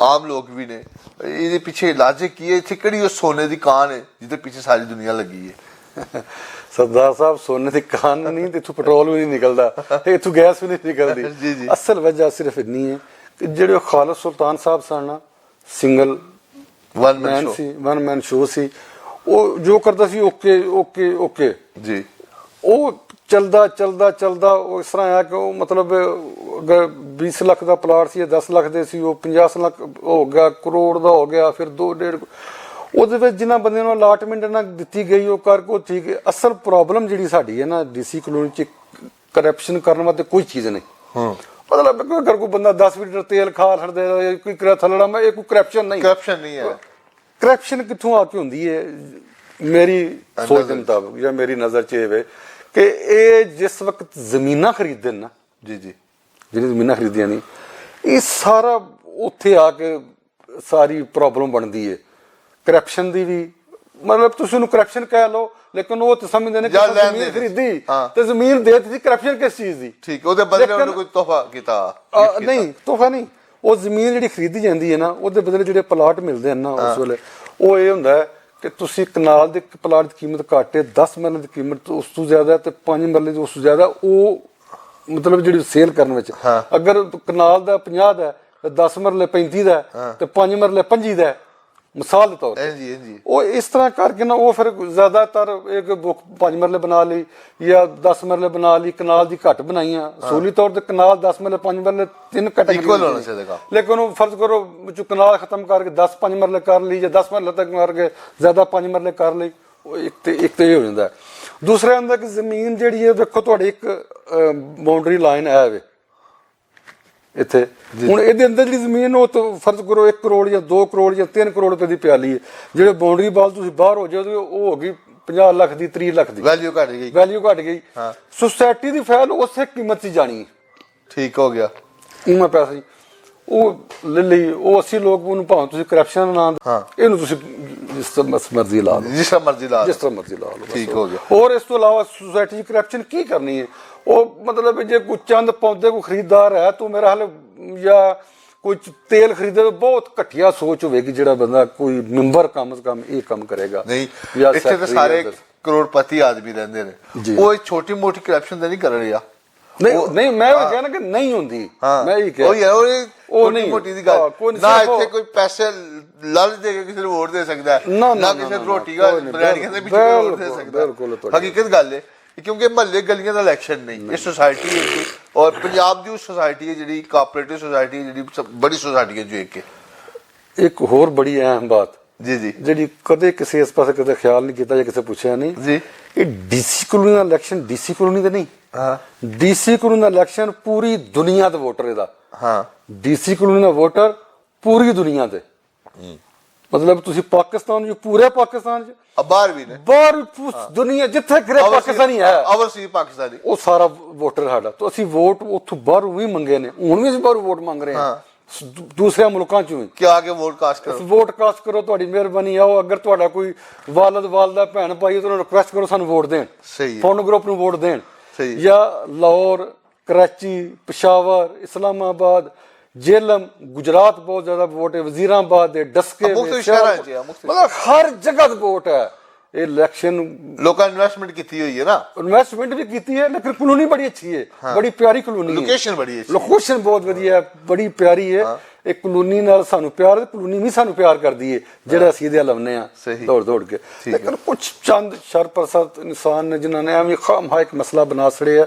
ਆਮ ਲੋਕ ਵੀ ਨੇ। ਇਹਦੇ ਪਿੱਛੇ ਲਾਜਿਕ ਕੀ ਹੈ? ਇੱਥੇ ਕਿਹੜੀ ਉਹ ਸੋਨੇ ਦੀ ਕਾਨ ਹੈ ਜਿਹਦੇ ਪਿੱਛੇ ਸਾਰੀ ਦੁਨੀਆ ਲੱਗੀ ਹੈ? ਸਰਦਾਰ ਸਾਹਿਬ, ਸੋਨੇ ਦੀ ਕਾਨ ਨਹੀਂ, ਇੱਥੋਂ ਪੈਟਰੋਲ ਵੀ ਨਹੀਂ ਨਿਕਲਦਾ, ਇੱਥੋਂ ਗੈਸ ਵੀ ਨਹੀਂ ਨਿਕਲਦੀ। ਅਸਲ ਵਜ੍ਹਾ ਸਿਰਫ ਇੰਨੀ ਹੈ ਕਿ ਜਿਹੜੇ ਖਾਲਿਦ ਸੁਲਤਾਨ ਸਾਹਿਬ ਸਨ, ਸਿੰਗਲ ਵਨ ਮੈਨ ਸ਼ੋ ਸੀ, ਉਹ ਜੋ ਕਰਦਾ ਸੀ ਓਕੇ ਜੀ, ਉਹ ਚਲਦਾ ਉਹ ਇਸ ਤਰ੍ਹਾਂ ਆ ਕਿ ਉਹ ਮਤਲਬ ਅਗਰ 20 ਲੱਖ ਦਾ ਪਲਾਟ ਸੀ, 10 ਲੱਖ ਦੇ ਸੀ, ਉਹ 50 ਲੱਖ ਹੋ ਗਿਆ, ਕਰੋੜ ਦਾ ਹੋ ਗਿਆ, ਫਿਰ 2-1.5 ਉਹਦੇ ਵਿੱਚ ਜਿਨ੍ਹਾਂ ਬੰਦਿਆਂ ਨੂੰ ਅਲਾਟਮੈਂਟ ਨਾਲ ਦਿੱਤੀ ਗਈ ਉਹ ਕਰਕੇ ਠੀਕ ਹੈ। ਅਸਲ ਪ੍ਰੋਬਲਮ ਜਿਹੜੀ ਸਾਡੀ ਹੈ ਨਾ ਡੀਸੀ ਕਲੋਨੀ 'ਚ, ਕਰਪਸ਼ਨ ਕਰਨ ਵਾਸਤੇ ਕੋਈ ਚੀਜ਼ ਨਹੀਂ। ਮਤਲਬ ਅਗਰ ਕੋਈ ਬੰਦਾ 10 ਲੀਟਰ ਤੇਲ ਖਾ ਛੱਡਦੇ, ਕੋਈ ਕਿਰਾ ਥੱਲੜਾ, ਮੈਂ ਇਹ ਕੋਈ ਕਰਪਸ਼ਨ ਨਹੀਂ ਹੈ। ਕਰਪਸ਼ਨ ਕਿੱਥੋਂ ਆ ਕੇ ਹੁੰਦੀ ਹੈ? ਮੇਰੀ ਸੋਚ ਦੇ ਮੁਤਾਬਕ ਜਾਂ ਮੇਰੀ ਨਜ਼ਰ 'ਚ ਇਹ ਕਿ ਇਹ ਜਿਸ ਵਕਤ ਜ਼ਮੀਨਾਂ ਖਰੀਦਦੇ ਨਾ, ਜਿਹੜੀ ਜ਼ਮੀਨਾਂ ਖਰੀਦੀਆਂ ਨਹੀਂ, ਇਹ ਸਾਰਾ ਉੱਥੇ ਆ ਕੇ ਸਾਰੀ ਪ੍ਰੋਬਲਮ ਬਣਦੀ ਹੈ ਕਰਪਸ਼ਨ ਦੀ ਵੀ। ਮਤਲਬ ਤੁਸੀਂ ਉਹਨੂੰ ਕਰਪਸ਼ਨ ਕਹਿ ਲਓ, ਲੇਕਿਨ ਉਹ ਤਾਂ ਸਮਝਦੇ ਨੇ ਕਿ ਜ਼ਮੀਨ ਖਰੀਦੀ ਤੇ ਜ਼ਮੀਨ ਦੇ ਦਿੱਤੀ, ਕਰਪਸ਼ਨ ਕਿਸ ਚੀਜ਼ ਦੀ? ਠੀਕ, ਉਹਦੇ ਬਦਲੇ ਉਹਨੂੰ ਕੋਈ ਤੋਹਫਾ ਕੀਤਾ? ਨਹੀਂ, ਤੋਹਫਾ ਨਹੀਂ। ਉਹ ਜ਼ਮੀਨ ਜਿਹੜੀ ਖਰੀਦੀ ਜਾਂਦੀ ਹੈ ਨਾ, ਉਹਦੇ ਬਦਲੇ ਜਿਹੜੇ ਪਲਾਟ ਮਿਲਦੇ ਹਨ ਨਾ ਉਸ ਵੇਲੇ, ਉਹ ਇਹ ਹੁੰਦਾ ਹੈ ਕਿ ਤੁਸੀਂ ਕਨਾਲ ਦੇ ਪਲਾਟ ਦੀ ਕੀਮਤ ਘੱਟ ਹੈ, 10 ਮਰਲੇ ਦੀ ਕੀਮਤ ਉਸ ਤੋਂ ਜ਼ਿਆਦਾ ਤੇ 5 ਮਰਲੇ ਦੀ ਉਸ ਤੋਂ ਜ਼ਿਆਦਾ, ਉਹ ਮਤਲਬ ਜਿਹੜੀ ਸੇਲ ਕਰਨ ਵਿੱਚ, ਅਗਰ ਕਨਾਲ ਦਾ 50 ਦਾ, 10 ਮਰਲੇ 35 ਦਾ ਤੇ 5 ਮਰਲੇ 25 ਦਾ, ਮਿਸਾਲ ਦੇ ਤੌਰ ਤੇ ਜੀ ਜੀ ਉਹ ਇਸ ਤਰ੍ਹਾਂ ਕਰਕੇ ਨਾ ਉਹ ਫਿਰ ਜ਼ਿਆਦਾਤਰ ਇੱਕ 5 ਮਰਲੇ ਬਣਾ ਲਈ ਜਾਂ 10 ਮਰਲੇ ਬਣਾ ਲਈ, ਕਨਾਲ ਦੀ ਘੱਟ ਬਣਾਈਆਂ ਸਹੂਲੀ ਤੌਰ ਤੇ। ਕਨਾਲ 10 ਮਰਲੇ 5 ਮਰਲੇ 3 ਕੈਟਾਗਰੀ ਇਕੁਅਲ ਹੋਣਾ ਚਾਹੀਦਾ, ਲੇਕਿਨ ਉਹ ਫਰਜ਼ ਕਰੋ ਜੋ ਕਨਾਲ ਖਤਮ ਕਰਕੇ 10 5 ਮਰਲੇ ਕਰ ਲਈ ਜਾਂ 10 ਮਰਲੇ ਤੱਕ ਕਰਕੇ ਜ਼ਿਆਦਾ 5 ਮਰਲੇ ਕਰ ਲਈ, ਉਹ ਇੱਕ ਤੇ ਇਹ ਹੋ ਜਾਂਦਾ। ਦੂਸਰਾ ਹੁੰਦਾ ਕਿ ਜ਼ਮੀਨ ਜਿਹੜੀ ਹੈ ਦੇਖੋ ਤੁਹਾਡੀ ਇੱਕ ਬਾਉਂਡਰੀ ਲਾਈਨ ਹੈ ਵੇ ਇੱਥੇ, ਹੁਣ ਇਹਦੇ ਅੰਦਰ ਜਿਹੜੀ ਜ਼ਮੀਨ ਉਹ ਤਾਂ ਫਰਜ਼ ਕਰੋ 1 ਕਰੋੜ ਜਾਂ 2 ਕਰੋੜ ਜਾਂ 3 ਕਰੋੜ ਰੁਪਏ ਦੀ ਪਿਆਲੀ ਹੈ, ਜਿਹੜੇ ਬਾਉਂਡਰੀ ਬਾਲ ਤੁਸੀਂ ਬਾਹਰ ਹੋ ਜਾਓਗੇ ਉਹ ਹੋ ਗਈ 50 ਲੱਖ ਦੀ 30 ਲੱਖ ਦੀ ਵੈਲਿਊ ਘਟ ਗਈ, ਵੈਲਿਊ ਘਟ ਗਈ। ਸੁਸਾਇਟੀ ਦੀ ਫਾਈਲ ਉਸੇ ਕੀਮਤ 'ਚ ਜਾਣੀ ਹੈ, ਠੀਕ ਹੋ ਗਿਆ। ਉਮਾ ਪੈਸਾ ਜੀ ਉਹ ਲੈ ਲਈ, ਉਹ ਅਸੀਂ ਲੋਕ ਉਹਨੂੰ ਭਾਵੇਂ ਤੁਸੀਂ ਕਰਪਸ਼ਨ ਨਾ ਇਹਨੂੰ ਤੁਸੀਂ ਜਿਸ ਤਰ੍ਹਾਂ ਮਰਜ਼ੀ ਲਾ ਲਓ, ਜਿਸ ਤਰ੍ਹਾਂ ਮਰਜ਼ੀ ਲਾ ਲਓ, ਠੀਕ ਹੋ ਗਿਆ। ਹੋਰ ਇਸ ਤੋਂ ਇਲਾਵਾ ਸੁਸਾਇਟੀ 'ਚ ਕਰਪਸ਼ਨ ਕੀ ਕਰਨੀ ਹੈ? ਉਹ ਮਤਲਬ ਜੇ ਕੋਈ ਚੰਦ ਪੌਦੇ ਕੋਈ ਖਰੀਦਦਾਰ ਹੈ ਤੂੰ ਮੇਰਾ ਹਾਲ ਜਾਂ ਕੋਈ ਤੇਲ ਖਰੀਦੇ, ਬਹੁਤ ਘਟੀਆ ਸੋਚ ਹੋਵੇਗੀ ਜਿਹੜਾ ਬੰਦਾ ਕੋਈ ਮੈਂਬਰ ਕਮ ਸੇ ਕਮ ਇਹ ਕੰਮ ਕਰੇਗਾ। ਨਹੀਂ ਇੱਥੇ ਤਾਂ ਸਾਰੇ ਕਰੋੜਪਤੀ ਆਦਮੀ ਰਹਿੰਦੇ ਨੇ, ਉਹ ਛੋਟੀ ਮੋਟੀ ਕਰਪਸ਼ਨ ਤਾਂ ਨਹੀਂ ਕਰ ਰਿਹਾ। ਨਹੀਂ ਮੈਂ ਉਹ ਕਹਿਣਾ ਕਿ ਨਹੀਂ ਹੁੰਦੀ, ਮੈਂ ਇਹ ਕਹਿ ਉਹ ਨਹੀਂ ਮੋਟੀ ਦੀ ਗੱਲ ਨਾ, ਇੱਥੇ ਕੋਈ ਪੈਸੇ ਲਾਲਚ ਦੇ ਕੇ ਕਿਸੇ ਨੂੰ ਵੋਟ ਦੇ ਸਕਦਾ ਹੈ, ਨਾ ਕਿਸੇ ਨੂੰ ਰੋਟੀ ਬਰਿਆਨੀਆਂ ਦੇ ਪਿੱਛੇ ਵੋਟ ਦੇ ਸਕਦਾ। ਹਕੀਕਤ ਗੱਲ ਹੈ ਕਿਉਂਕਿ ਮਹੱਲੇ ਗਲੀਆਂ ਦਾ ਇਲੈਕਸ਼ਨ ਨਹੀਂ, ਇਹ ਸੋਸਾਇਟੀ ਹੈ ਔਰ ਪੰਜਾਬ ਦੀ ਉਹ ਸੋਸਾਇਟੀ ਹੈ ਜਿਹੜੀ ਕੋਆਪਰੇਟਿਵ ਸੋਸਾਇਟੀ ਹੈ, ਜਿਹੜੀ ਬੜੀ ਸੋਸਾਇਟੀ ਹੈ। ਜੋ ਇੱਕ ਹੋਰ ਬੜੀ ਅਹਿਮ ਬਾਤ ਜੀ ਜੀ ਜਿਹੜੀ ਕਦੇ ਕਿਸੇ ਇਸ ਪਾਸੇ ਕਦੇ ਖਿਆਲ ਨਹੀਂ ਕੀਤਾ ਜਾਂ ਕਿਸੇ ਪੁੱਛਿਆ ਨਹੀਂ ਜੀ, ਇਹ ਡੀਸੀ ਕਲੋਨੀ ਦਾ ਇਲੈਕਸ਼ਨ ਡੀਸੀ ਕਲੋਨੀ ਦਾ ਨਹੀਂ, ਡੀਸੀ ਕਲੋਨੀ ਦਾ ਇਲੈਕਸ਼ਨ ਪੂਰੀ ਦੁਨੀਆ ਦੇ ਵੋਟਰ ਇਹਦਾ। ਡੀਸੀ ਕਲੋਨੀ ਦਾ ਵੋਟਰ ਪੂਰੀ ਦੁਨੀਆ ਦੇ, ਮਤਲਬ ਤੁਸੀਂ ਪਾਕਿਸਤਾਨ ਜੋ ਪੂਰੇ ਪਾਕਿਸਤਾਨ ਚ ਬਾਹਰ ਵੀ ਨੇ, ਬਾਹਰ ਦੁਨੀਆ ਜਿੱਥੇ ਕਿਰੇ ਪਾਕਿਸਤਾਨੀ ਹੈ ਓਵਰਸੀਜ਼ ਪਾਕਿਸਤਾਨੀ, ਉਹ ਸਾਰਾ ਵੋਟਰ ਸਾਡਾ। ਤਾਂ ਅਸੀਂ ਵੋਟ ਉੱਥੋਂ ਬਾਹਰੋਂ ਵੀ ਮੰਗੇ ਨੇ, ਹੁਣ ਵੀ ਅਸੀਂ ਬਾਹਰੋਂ ਵੋਟ ਮੰਗ ਰਹੇ ਹਾਂ ਦੂਸਰੇ ਮੁਲਕਾਂ ਚੋਂ ਵੀ ਕਿ ਆ ਕੇ ਵੋਟ ਕਾਸਟ ਕਰੋ, ਵੋਟ ਕਾਸਟ ਕਰੋ, ਤੁਹਾਡੀ ਮਿਹਰਬਾਨੀ ਆਓ। ਅਗਰ ਤੁਹਾਡਾ ਕੋਈ ਵਾਲਦ ਵਾਲਦਾ ਭੈਣ ਭਾਈ ਉਹਨਾਂ ਨੂੰ ਰਿਕੁਐਸਟ ਕਰੋ ਸਾਨੂੰ ਵੋਟ ਦੇਣ, ਫੋਨ ਗਰੁੱਪ ਨੂੰ ਵੋਟ ਦੇਣ, ਜਾਂ ਲਾਹੌਰ, ਕਰਾਚੀ, ਪਿਸ਼ਾਵਰ, ਇਸਲਾਮਾਬਾਦ, ਜੇਲਮ, ਗੁਜਰਾਤ ਬਹੁਤ ਜ਼ਿਆਦਾ ਵੋਟ ਹੈ, ਵਜ਼ੀਰਾਬਾਦ ਦੇ ਡਸਕੇ, ਮਤਲਬ ਹਰ ਜਗ੍ਹਾ ਤੇ ਵੋਟ ਹੈ। ਇਹ ਇਲੈਕਸ਼ਨ ਲੋਕਾਂ ਨੇ ਇਨਵੈਸਟਮੈਂਟ ਕੀਤੀ ਹੋਈ ਹੈ ਨਾ, ਇਨਵੈਸਟਮੈਂਟ ਵੀ ਕੀਤੀ ਹੈ, ਲੇਕਿਨ ਕਲੋਨੀ ਬੜੀ ਅੱਛੀ ਹੈ, ਬੜੀ ਪਿਆਰੀ ਕਲੋਨੀ ਹੈ, ਲੋਕੇਸ਼ਨ ਬੜੀ ਅੱਛੀ, ਲੋਕੇਸ਼ਨ ਬਹੁਤ ਵਧੀਆ ਹੈ, ਬੜੀ ਪਿਆਰੀ ਹੈ। ਇਹ ਕਲੋਨੀ ਨਾਲ ਸਾਨੂੰ ਪਿਆਰ ਹੈ, ਕਲੋਨੀ ਵੀ ਸਾਨੂੰ ਪਿਆਰ ਕਰਦੀ ਹੈ ਜਿਹੜਾ ਅਸੀਂ ਇਹਦੇ ਲਾਉਂਦੇ ਆ ਦੌੜ ਦੌੜ ਕੇ। ਲੇਕਿਨ ਕੁਝ ਚੰਦ ਸ਼ਰਪ੍ਰਸਤ ਇਨਸਾਨ ਨੇ ਜਿਨ੍ਹਾਂ ਨੇ ਐਵੇਂ ਖਾਮਖਾ ਇੱਕ ਮਸਲਾ ਬਣਾ ਛੜਿਆ,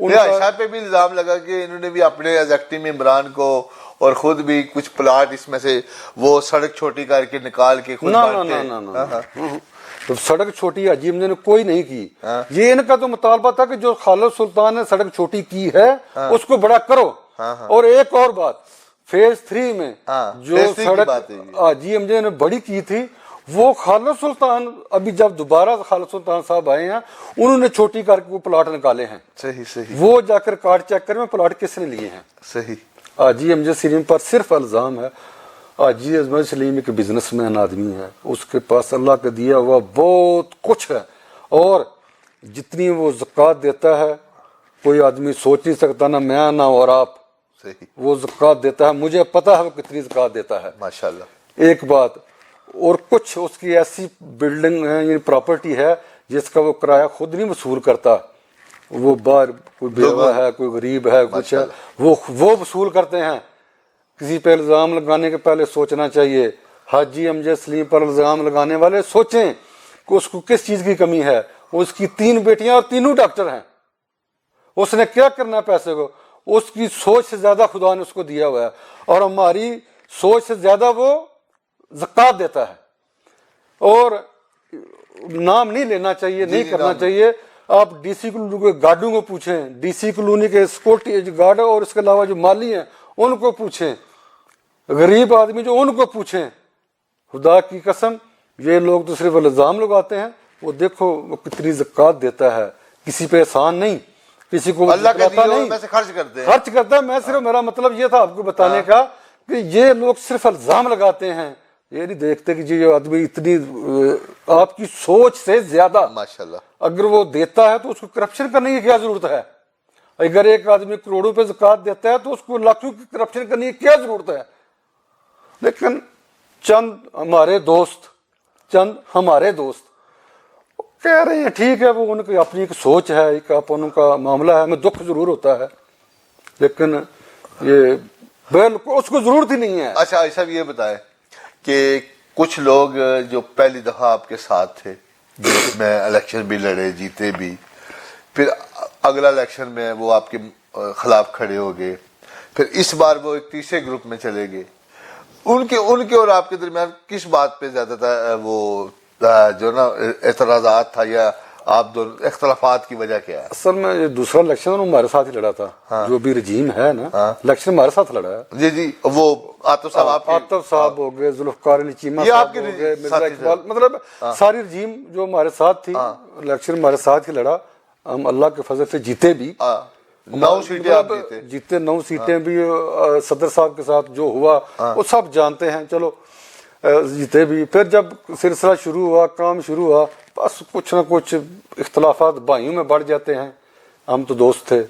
عائشہ پہ بھی الزام لگا کہ انہوں نے بھی اپنے ایگزیکٹو ممبران کو اور خود بھی کچھ پلاٹ اس میں سے وہ سڑک چھوٹی کر کے نکال کے خود تو سڑک چھوٹی حاجی امجد نے کوئی نہیں کی. یہ ان کا تو مطالبہ تھا کہ جو خالد سلطان نے سڑک چھوٹی کی ہے اس کو بڑا کرو. اور ایک اور بات, فیز 3 میں جو سڑک حاجی امجد نے بڑی کی تھی وہ خالد سلطان, ابھی جب دوبارہ خالد سلطان صاحب آئے ہیں انہوں نے چھوٹی کر کے وہ پلاٹ نکالے ہیں. صحیح وہ جا کر کارڈ چیک کر میں پلاٹ کس نے لیے ہیں. صحیح. حاجی امجد سلیم پر صرف الزام ہے. حاجی امجد سلیم ایک بزنس مین آدمی ہے, اس کے پاس اللہ کا دیا ہوا بہت کچھ ہے, اور جتنی وہ زکوٰۃ دیتا ہے کوئی آدمی سوچ نہیں سکتا, نہ میں نہ اور آپ. صحیح. وہ زکوٰۃ دیتا ہے, مجھے پتا ہے وہ کتنی زکوٰۃ دیتا ہے ماشاءاللہ. ایک بات. اور کچھ اس کی ایسی بلڈنگ ہے یعنی پراپرٹی ہے جس کا وہ کرایہ خود نہیں وصول کرتا, وہ باہر کوئی بیوہ ہے کوئی غریب ہے کچھ ہے وہ وصول کرتے ہیں. کسی پہ الزام لگانے کے پہلے سوچنا چاہیے. حاجی امجد سلیم پر الزام لگانے والے سوچیں کہ اس کو کس چیز کی کمی ہے. اس کی 3 بیٹیاں اور تینوں ڈاکٹر ہیں, اس نے کیا کرنا ہے پیسے کو. اس کی سوچ سے زیادہ خدا نے اس کو دیا ہوا ہے, اور ہماری سوچ سے زیادہ وہ زکوٰۃ دیتا ہے. اور نام نہیں لینا چاہیے, نہیں کرنا چاہیے. آپ ڈی سی کلونی کے گارڈوں کو پوچھیں, ڈی سی کلونی کے سیکورٹی گارڈ اور اس کے علاوہ جو مالی ہیں ان کو پوچھیں, غریب آدمی جو ان کو پوچھیں. خدا کی قسم یہ لوگ تو صرف الزام لگاتے ہیں. وہ دیکھو وہ کتنی زکوٰۃ دیتا ہے, کسی پہ احسان نہیں, کسی کو اللہ کے دیے میں سے خرچ کرتا ہے. میں صرف میرا مطلب یہ تھا آپ کو بتانے کا کہ یہ لوگ صرف الزام لگاتے ہیں, یہ نہیں دیکھتے کہ یہ آدمی اتنی آپ کی سوچ سے زیادہ ماشاءاللہ اگر وہ دیتا ہے تو اس کو کرپشن کرنے کی کیا ضرورت ہے. اگر ایک آدمی کروڑوں پہ زکوٰۃ دیتا ہے تو اس کو لاکھوں کی کرپشن کرنے کی کیا ضرورت ہے. لیکن چند ہمارے دوست کہہ رہے ہیں ٹھیک ہے, وہ ان کی اپنی ایک سوچ ہے, ایک ان کا معاملہ ہے, ہمیں دکھ ضرور ہوتا ہے لیکن یہ بالکل اس کو ضرورت ہی نہیں ہے. اچھا صاحب یہ بتائیں کہ کچھ لوگ جو پہلی دفعہ آپ کے ساتھ تھے جس میں الیکشن بھی لڑے جیتے بھی, پھر اگلا الیکشن میں وہ آپ کے خلاف کھڑے ہو گئے, پھر اس بار وہ ایک تیسرے گروپ میں چلے گئے, ان کے اور آپ کے درمیان کس بات پہ زیادہ تھا وہ جو نا اعتراضات تھا, یا آپ دونوں اختلافات کی وجہ کیا ہے؟ اصل میں یہ دوسرا الیکشن ہمارے ساتھ ہی لڑا تھا. جو بھی رجیم ہے نا الیکشن ہمارے ساتھ لڑا ہے. جی وہ عاطف صاحب ہو گئے, ذوالفقار علی چیمہ صاحب ہو گئے, مرزا اقبال, مطلب ساری رجیم جو ہمارے ساتھ تھی الیکشن ہمارے ساتھ ہی لڑا. ہم اللہ کے فضل سے جیتے بھی, 9 سیٹیں آپ جیتے 9 سیٹیں بھی. صدر صاحب کے ساتھ جو ہوا وہ سب جانتے ہیں, چلو جیتے بھی. پھر جب سلسلہ شروع ہوا, کام شروع ہوا, بس کچھ نہ کچھ اختلافات بھائیوں میں بڑھ جاتے ہیں. ہم تو دوست تھے,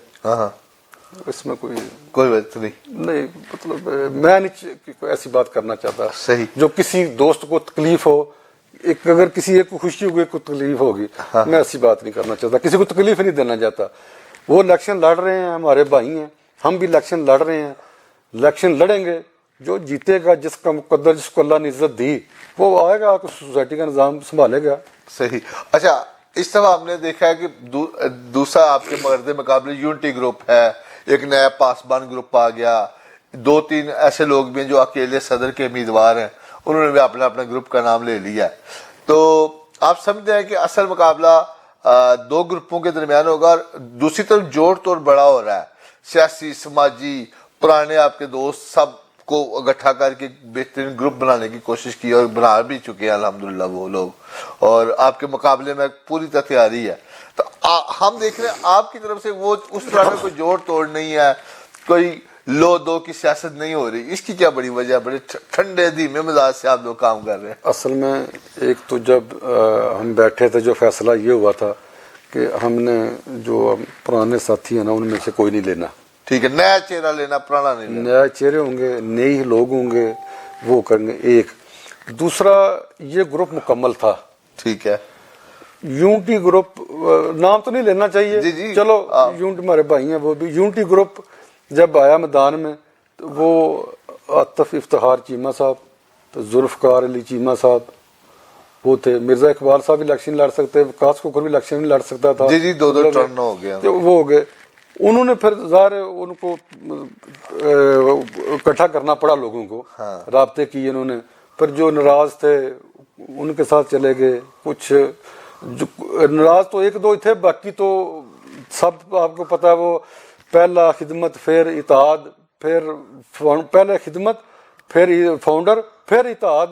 اس میں کوئی بات نہیں, مطلب میں نہیں کوئی ایسی بات کرنا چاہتا صحیح جو کسی دوست کو تکلیف ہو. اگر کسی ایک کو خوشی ہوگی ایک کو تکلیف ہوگی, میں ایسی بات نہیں کرنا چاہتا, کسی کو تکلیف نہیں دینا چاہتا. وہ الیکشن لڑ رہے ہیں, ہمارے بھائی ہیں, ہم بھی الیکشن لڑ رہے ہیں, الیکشن لڑیں گے. جو جیتے گا, جس کا مقدر, جس کو اللہ نے عزت دی, وہ آئے گا, سوسائٹی کا نظام سنبھالے گا. صحیح. اچھا اس طرح آپ نے دیکھا ہے کہ دوسرا آپ کے مرد مقابلے یونٹی گروپ ہے, ایک نیا پاسبان گروپ آ گیا, 2-3 ایسے لوگ بھی ہیں جو اکیلے صدر کے امیدوار ہیں, انہوں نے بھی اپنا گروپ کا نام لے لیا ہے. تو آپ سمجھتے ہیں کہ اصل مقابلہ 2 گروپوں کے درمیان ہوگا, اور دوسری طرف جوڑ توڑ بڑا ہو رہا ہے, سیاسی, سماجی, پرانے آپ کے دوست سب کو اکٹھا کر کے بہترین گروپ بنانے کی کوشش کی, اور بنا بھی چکے ہیں الحمدللہ وہ لوگ, اور آپ کے مقابلے میں پوری تیاری ہے. تو ہم دیکھ رہے ہیں آپ کی طرف سے وہ اس طرح کا کوئی جوڑ توڑ نہیں ہے, کوئی لو دو کی سیاست نہیں ہو رہی. اس کی کیا بڑی وجہ ہے؟ بڑے ٹھنڈے دھیمے مزاج سے آپ لوگ کام کر رہے ہیں. اصل میں ایک تو جب ہم بیٹھے تھے جو فیصلہ یہ ہوا تھا کہ ہم نے جو پرانے ساتھی ہیں نا ان میں سے کوئی نہیں لینا. ٹھیک ہے, نیا چہرہ لینا, پرانا نہیں لینا. نئے چہرے ہوں گے, نئے ہی لوگ ہوں گے, وہ کریں گے. ایک دوسرا یہ گروپ مکمل تھا. ٹھیک ہے, یونٹی گروپ نام تو نہیں لینا چاہیے, جی چلو یونٹی ہمارے بھائی ہیں, وہ بھی یونٹی گروپ جب آیا میدان میں تو وہ عاطف افتخار چیمہ صاحب, تو ذوالفقار علی چیمہ صاحب وہ تھے, مرزا اقبال صاحب بھی الیکشن لڑ سکتے, وقاص کوکر بھی الیکشن لڑ سکتا تھا. جی 2 ٹرن ہو گیا, وہ ہو گئے. انہوں نے پھر ظاہر ان کو اکٹھا کرنا پڑا لوگوں کو، رابطے کیے انہوں نے، پھر جو ناراض تھے ان کے ساتھ چلے گئے، کچھ ناراض تو ایک دو ہی تھے، باقی تو سب آپ کو پتا ہے وہ پہلا خدمت پھر اتحاد، پھر پہلے خدمت پھر فاؤنڈر پھر اتحاد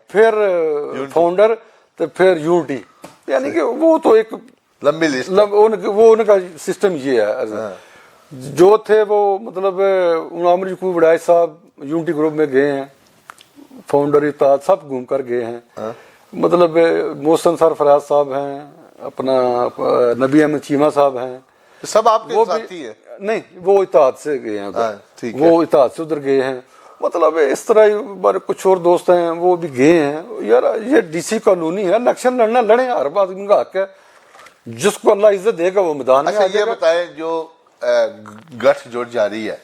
پھر فاؤنڈر تو پھر یونٹی، یعنی کہ وہ تو ایک لمبی لسٹ، وہ ان کا سسٹم یہ ہے۔ جو تھے وہ مطلب عمر یعقوب وڈائچ صاحب یونٹی گروپ میں گئے ہیں، فاؤنڈر اتحاد سب گھوم کر گئے ہیں، مطلب محسن سرفراز صاحب ہیں، اپنا نبی احمد چیمہ صاحب ہیں، سب آپ کے ساتھی ہیں؟ نہیں، وہ اتحاد سے گئے ہیں، وہ اتحاد سے ادھر گئے ہیں، مطلب اس طرح ہمارے کچھ اور دوست ہیں وہ بھی گئے ہیں۔ یار یہ ڈی سی کالونی ہے، الیکشن لڑنا لڑیں، ہر بات ان کا حق ہے، جس کو اللہ عزت دے گا وہ میدان میں آ اچھا جائے یہ گا۔ بتائیں، جو گٹھ جوڑ جاری ہے،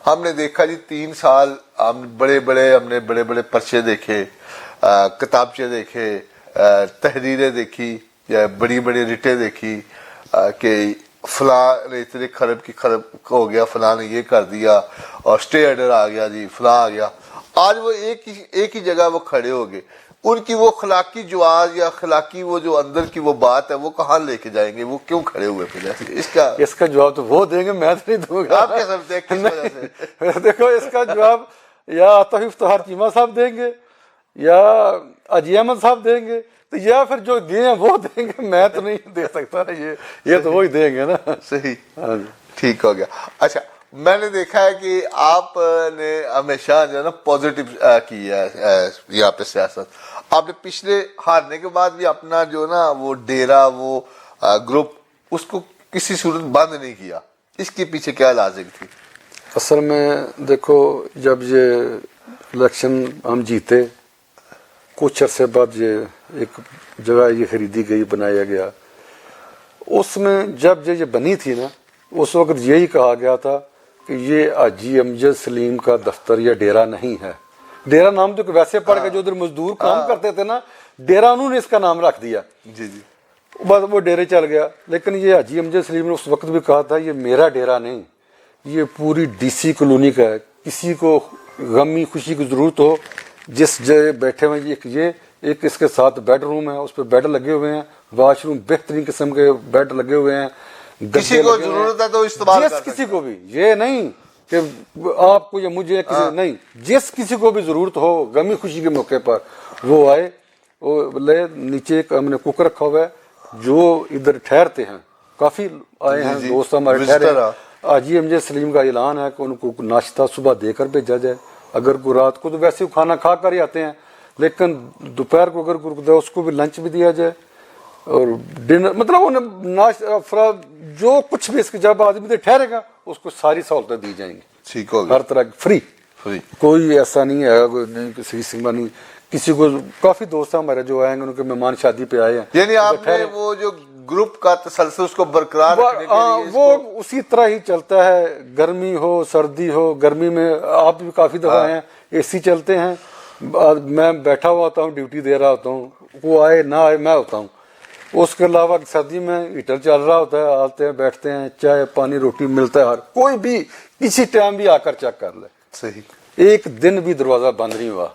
ہم نے دیکھا جی 3 سال ہم نے بڑے بڑے پرچے دیکھے، کتابچے دیکھے، تحریریں دیکھی، یا بڑی بڑی ریٹیں دیکھی کہ فلاں نے اتنے خرب کی خرب ہو گیا، فلاں نے یہ کر دیا اور اسٹے آرڈر آ گیا جی، فلاں آ گیا۔ آج وہ ایک ہی جگہ وہ کھڑے ہو گئے، ان کی وہ اخلاقی جواز یا اخلاقی وہ جو اندر کی وہ بات ہے وہ کہاں لے کے جائیں گے؟ وہ کیوں کھڑے ہوئے پھر؟ اس کا جواب تو وہ دیں گے، میں تو نہیں دوں گا۔ آپ کیا سمجھتے ہیں کس وجہ سے؟ دیکھو اس کا جواب یا عاطف افتخار چیمہ صاحب دیں گے، یا اجی احمد صاحب دیں گے، تو یا پھر جو گئے ہیں وہ دیں گے، میں تو نہیں دے سکتا، یہ تو وہی دیں گے نا۔ صحیح، ٹھیک ہو گیا۔ اچھا میں نے دیکھا ہے کہ آپ نے ہمیشہ جو ہے نا پازیٹیو کی ہے یہاں پہ سیاست، آپ نے پچھلے ہارنے کے بعد بھی اپنا جو نا وہ ڈیرا، وہ گروپ، اس کو کسی صورت بند نہیں کیا، اس کے پیچھے کیا لاجک تھی؟ اصل میں دیکھو جب یہ الیکشن ہم جیتے، کچھ عرصے بعد یہ ایک جگہ یہ خریدی گئی، بنایا گیا، اس میں جب یہ بنی تھی نا، اس وقت یہی کہا گیا تھا کہ یہ حاجی امجد سلیم کا دفتر یا ڈیرا نہیں ہے۔ ڈیرا نام تو ویسے پڑ گیا، جو ادھر مزدور کام کرتے تھے نا، ڈیرا انہوں نے اس کا نام رکھ دیا، جی جی، بس وہ ڈیرے چل گیا۔ لیکن یہ حاجی امجد سلیم نے اس وقت بھی کہا تھا یہ میرا ڈیرا نہیں، یہ پوری ڈی سی کالونی کا ہے، کسی کو غمی خوشی کی ضرورت ہو جس جگہ بیٹھے ہوئے، ایک اس کے ساتھ بیڈ روم ہے، اس پہ بیڈ لگے ہوئے ہیں، واش روم بہترین قسم کے بیڈ لگے ہوئے ہیں، کسی کو ضرورت ہے تو استعمال کر سکتے ہیں۔ کسی کو بھی، یہ نہیں کہ آپ کو یا مجھے کسی نہیں، جس کسی کو بھی ضرورت ہو غمی خوشی کے موقع پر وہ آئے، وہ لے۔ نیچے ایک ہم نے کوک رکھا ہوا ہے، جو ادھر ٹھہرتے ہیں، کافی آئے ہیں دوست ہمارے ٹھہرے ہیں۔ حاجی امجد سلیم کا اعلان ہے کہ ان کو ناشتہ صبح دے کر بھیجا جائے، اگر کوئی رات کو تو ویسے کھانا کھا کر ہی آتے ہیں، لیکن دوپہر کو اگر کوئی اس کو بھی لنچ بھی دیا جائے، اور ڈنر، مطلب انہیں جو کچھ بھی اس کے جب آدمی ٹھہرے گا اس کو ساری سہولتیں دی جائیں گی، ٹھیک ہو گیا، ہر طرح فری، کوئی ایسا نہیں ہے نہیں کسی سنگا نہیں کسی کو۔ کافی دوست ہیں ہمارے جو آئیں گے، ان کے مہمان شادی پہ آئے ہیں، یعنی آپ نے وہ جو گروپ کا تسلسل اس کو برقرار رکھنے کے لیے وہ اسی طرح ہی چلتا ہے، گرمی ہو سردی ہو۔ گرمی میں آپ بھی کافی دفعہ ہیں، اے سی چلتے ہیں، میں بیٹھا ہوا ہوتا ہوں، ڈیوٹی دے رہا ہوتا ہوں، وہ آئے نہ آئے میں ہوتا ہوں۔ اس کے علاوہ سردی میں ہیٹر چل رہا ہوتا ہے، آتے ہیں بیٹھتے ہیں، چائے پانی روٹی ملتا ہے، ہر کوئی بھی کسی ٹائم بھی آ کر چیک کر لے۔ صحیح، ایک دن بھی دروازہ بند نہیں ہوا،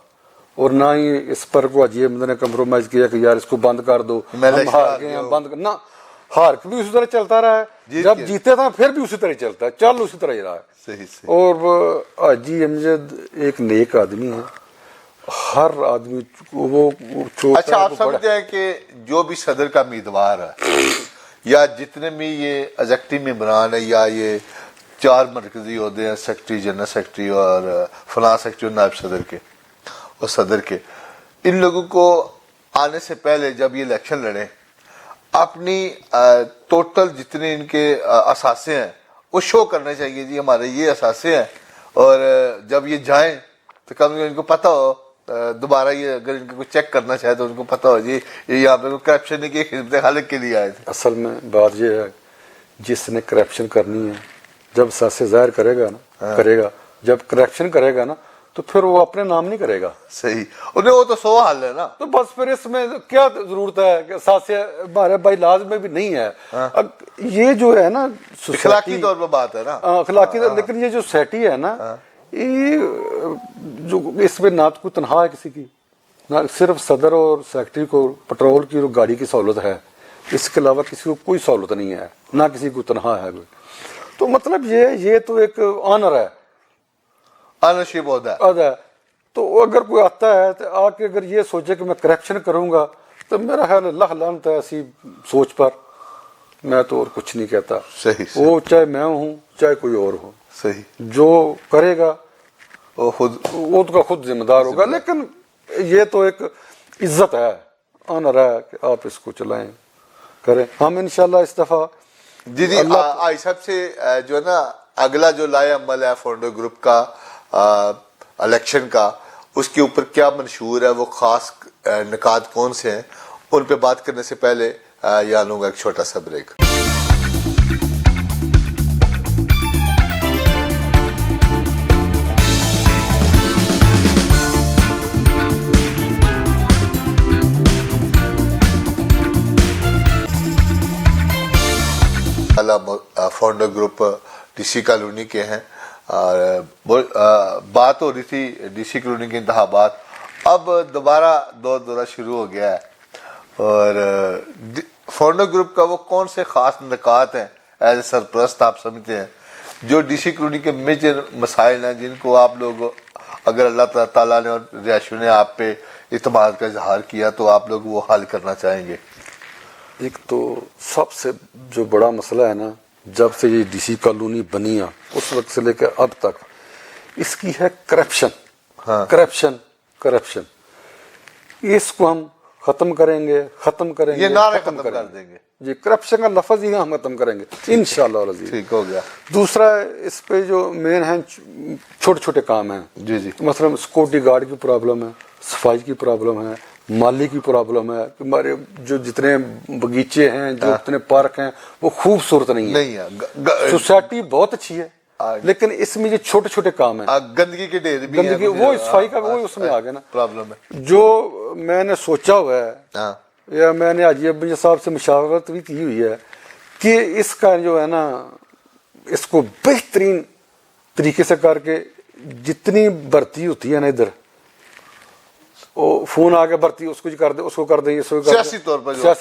اور نہ ہی اس پر کو عجیب بندے نے کمپرومائز کیا کہ یار اس کو بند کر دو، ہم ہار گئے ہیں بند کرنا۔ ہار بھی اسی طرح چلتا رہا ہے، جب جیتے تھا پھر بھی اسی طرح چلتا ہے، چل اسی طرح ہی رہا ہے۔ صحیح۔ اور حاجی امجد ایک نیک آدمی ہے، ہر آدمی وہ چھوٹا۔ اچھا آپ سمجھتے ہیں کہ جو بھی صدر کا امیدوار ہے یا جتنے بھی یہ ایگزیکٹو ممبران ہے یا یہ 4 مرکزی عہدے ہیں، سیکرٹری، جنرل سیکرٹری اور فلاں سیکرٹری اور نائب صدر کے اور صدر کے، ان لوگوں کو آنے سے پہلے جب یہ الیکشن لڑیں، اپنی ٹوٹل جتنے ان کے اثاثے ہیں وہ شو کرنے چاہیے، جی ہمارے یہ اثاثے ہیں، اور جب یہ جائیں تو کم ان کو پتہ ہو، دوبارہ یہ اگر ان کو چیک کرنا چاہے تو ان کو پتہ ہو جی یہ یہاں پہ کرپشن نہیں کی، خدمت خالق کے لیے آئے تھے۔ اصل میں بات یہ ہے، جس نے کرپشن کرنی ہے جب اثاثے ظاہر کرے گا نا، کرے گا، جب کرپشن کرے گا نا تو پھر وہ اپنے نام نہیں کرے گا. صحیح, انہیں وہ تو 100 حل ہے نا. تو بس پھر اس میں کیا ضرورت ہے کہ ساتھ سے ہمارے بھائی لاز میں بھی نہیں ہے. اب یہ جو ہے نا اخلاقی طور پر بات ہے نا, اخلاقی, لیکن یہ جو سوسائٹی ہے نا, یہ جو اس میں نہ کوئی تنخواہ ہے کسی کی, نہ صرف صدر اور سیکرٹری کو پیٹرول کی اور گاڑی کی سہولت ہے, اس کے علاوہ کسی کو کوئی سہولت نہیں ہے, نہ کسی کو تنخواہ ہے کوئی. تو مطلب یہ تو ایک آنر ہے, آنرشپ ہوتا ہے. تو اگر کوئی آتا ہے تو آ کے اگر یہ سوچے کہ میں کرپشن کروں گا, تو میرا خیال اللہ لعنت ہے ایسی سوچ پر. میں تو اور کچھ نہیں کہتا. صحیح, وہ چاہے میں ہوں چاہے کوئی اور ہو, صحیح, جو کرے گا وہ خود وہ تو خود ذمہ دار ہوگا. لیکن یہ تو ایک عزت ہے, آنر ہے کہ آپ اس کو چلائیں کریں. ہم انشاءاللہ اس دفعہ جی آئی صاحب سے جو ہے نا اگلا جو لائے عمل ہے فاؤنڈر گروپ کا الیکشن کا, اس کے اوپر کیا منشور ہے, وہ خاص نکات کون سے ہیں, ان پہ بات کرنے سے پہلے یہاں لوں گا ایک چھوٹا سا break. Founder group D C colony کے ہیں, اور بات ہو رہی تھی ڈی سی کالونی کے انتخابات. اب دوبارہ دورہ شروع ہو گیا ہے, اور فاؤنڈر گروپ کا وہ کون سے خاص نکات ہیں ایز اے سرپرست آپ سمجھتے ہیں جو ڈی سی کالونی کے میجر مسائل ہیں, جن کو آپ لوگ اگر اللہ تعالیٰ نے اور رہائشیوں نے آپ پہ اعتماد کا اظہار کیا تو آپ لوگ وہ حل کرنا چاہیں گے؟ ایک تو سب سے جو بڑا مسئلہ ہے نا, جب سے یہ ڈی سی کالونی بنی ہے اس وقت سے لے کے اب تک, اس کی ہے کرپشن. کرپشن اس کو ہم ختم کریں گے, یہ نعرے ختم کر دیں گے. جی, کرپشن کا لفظ ہی ہم ختم کریں گے انشاءاللہ العزیز. ٹھیک ہو گیا. دوسرا اس پہ جو مین ہیں چھوٹے چھوٹے کام ہیں. جی جی, مثلا سیکورٹی گارڈ کی پرابلم ہے, صفائی کی پرابلم ہے, مالی کی پرابلم ہے. ہمارے جو جتنے باغیچے ہیں, جو اتنے پارک ہیں, وہ خوبصورت نہیں ہے. سوسائٹی بہت اچھی ہے لیکن اس میں یہ چھوٹے چھوٹے کام ہیں, گندگی کے ڈھیر بھی گندگی, وہ صفائی کا وہ اس میں آ گیا نا پرابلم ہے. جو میں نے سوچا ہوا ہے یا میں نے حاجی ابو صاحب سے مشاورت بھی کی ہوئی ہے کہ اس کا جو ہے نا, اس کو بہترین طریقے سے کر کے جتنی بھرتی ہوتی ہے نا ادھر, وہ فون آ کے بھرتی اس کو کر دے, اس کو کر دیں, سیاسی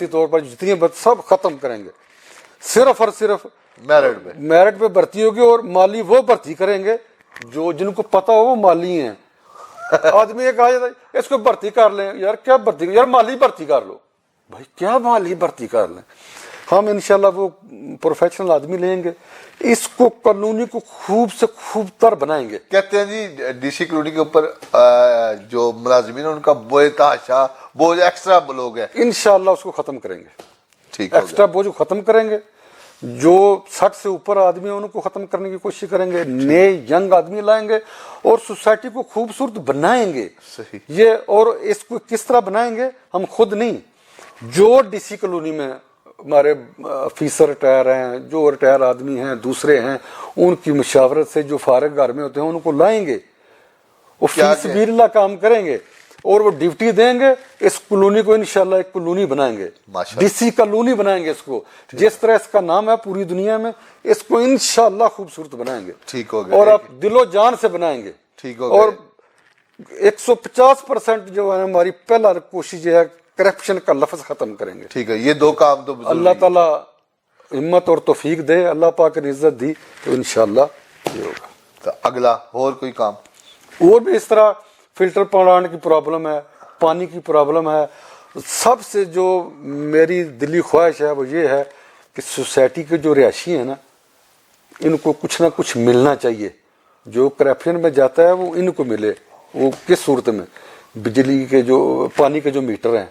طور پر جتنی سب ختم کریں گے. صرف اور صرف میرٹ پہ بھرتی ہوگی, اور مالی وہ بھرتی کریں گے جو جن کو پتا ہو وہ مالی ہیں. آدمی یہ کہا جاتا ہے اس کو بھرتی کر لیں, یار کیا بھرتی, یار مالی بھرتی کر لو. بھائی کیا مالی بھرتی کر لیں, ہم انشاءاللہ وہ پروفیشنل آدمی لیں گے, اس کو کالونی کو خوب سے خوب تر بنائیں گے. کہتے ہیں جی ڈی سی کالونی کے اوپر جو ملازمین ہیں ان کا بوجھ تحاشا, بوجھ ایکسٹرا لوگ ہیں, انشاءاللہ اس کو ختم کریں گے. ٹھیک, ایکسٹرا بوجھ ختم کریں گے. جو 60 سے اوپر آدمی ہیں ان کو ختم کرنے کی کوشش کریں گے, نئے ینگ آدمی لائیں گے اور سوسائٹی کو خوبصورت بنائیں گے. صحیح. یہ اور اس کو کس طرح بنائیں گے, ہم خود نہیں, جو ڈی سی کالونی میں ہمارے افیسر ریٹائر ہیں, جو ریٹائر آدمی ہیں دوسرے ہیں, ان کی مشاورت سے جو فارغ گھر میں ہوتے ہیں ان کو لائیں گے, وہ فی سبیل اللہ کام کریں گے اور وہ ڈیوٹی دیں گے. اس کالونی کو انشاءاللہ ایک کالونی بنائیں گے, ڈی سی کالونی بنائیں گے اس کو, جس طرح اس کا نام ہے پوری دنیا میں, اس کو انشاءاللہ خوبصورت بنائیں گے. ٹھیک ہو گیا. اور آپ دل و جان سے بنائیں گے. ٹھیک ہو گیا. اور 150% جو ہے ہماری پہلا کوشش یہ ہے کرپشن کا لفظ ختم کریں گے. ٹھیک ہے, یہ دو کام تو اللہ تعالیٰ ہمت اور توفیق دے, اللہ پاک نے عزت دی تو انشاءاللہ یہ ہوگا. تو اگلا اور کوئی کام اور بھی اس طرح فلٹر پلانٹ کی پرابلم ہے, پانی کی پرابلم ہے. سب سے جو میری دلی خواہش ہے وہ یہ ہے کہ سوسائٹی کے جو رہائشی ہیں نا, ان کو کچھ نہ کچھ ملنا چاہیے. جو کرپشن میں جاتا ہے وہ ان کو ملے. وہ کس صورت میں, بجلی کے جو پانی کے جو میٹر ہیں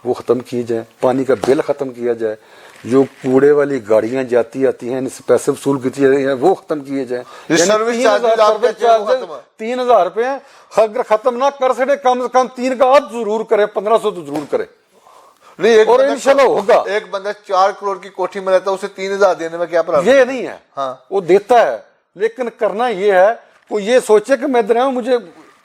وہ ختم کیے جائیں, پانی کا بل ختم کیا جائے, جو کوڑے والی گاڑیاں جاتی آتی ہیں ان سے پیسے وصول کی جاتی ہیں وہ ختم کیے جائیں. 3,000 روپے ہیں, اگر ختم نہ کر سکے کم سے کم 3 کا آدھ ضرور کرے, 1500 تو ضرور کرے. نہیں, اور انشاءاللہ ہوگا. ایک بندہ 4 کروڑ کی کوٹھی میں رہتا ہے, اسے 3,000 دینے میں کیا پرابلم؟ یہ نہیں ہے, وہ دیتا ہے, لیکن کرنا یہ ہے وہ یہ سوچے کہ میں ادھر آؤں, مجھے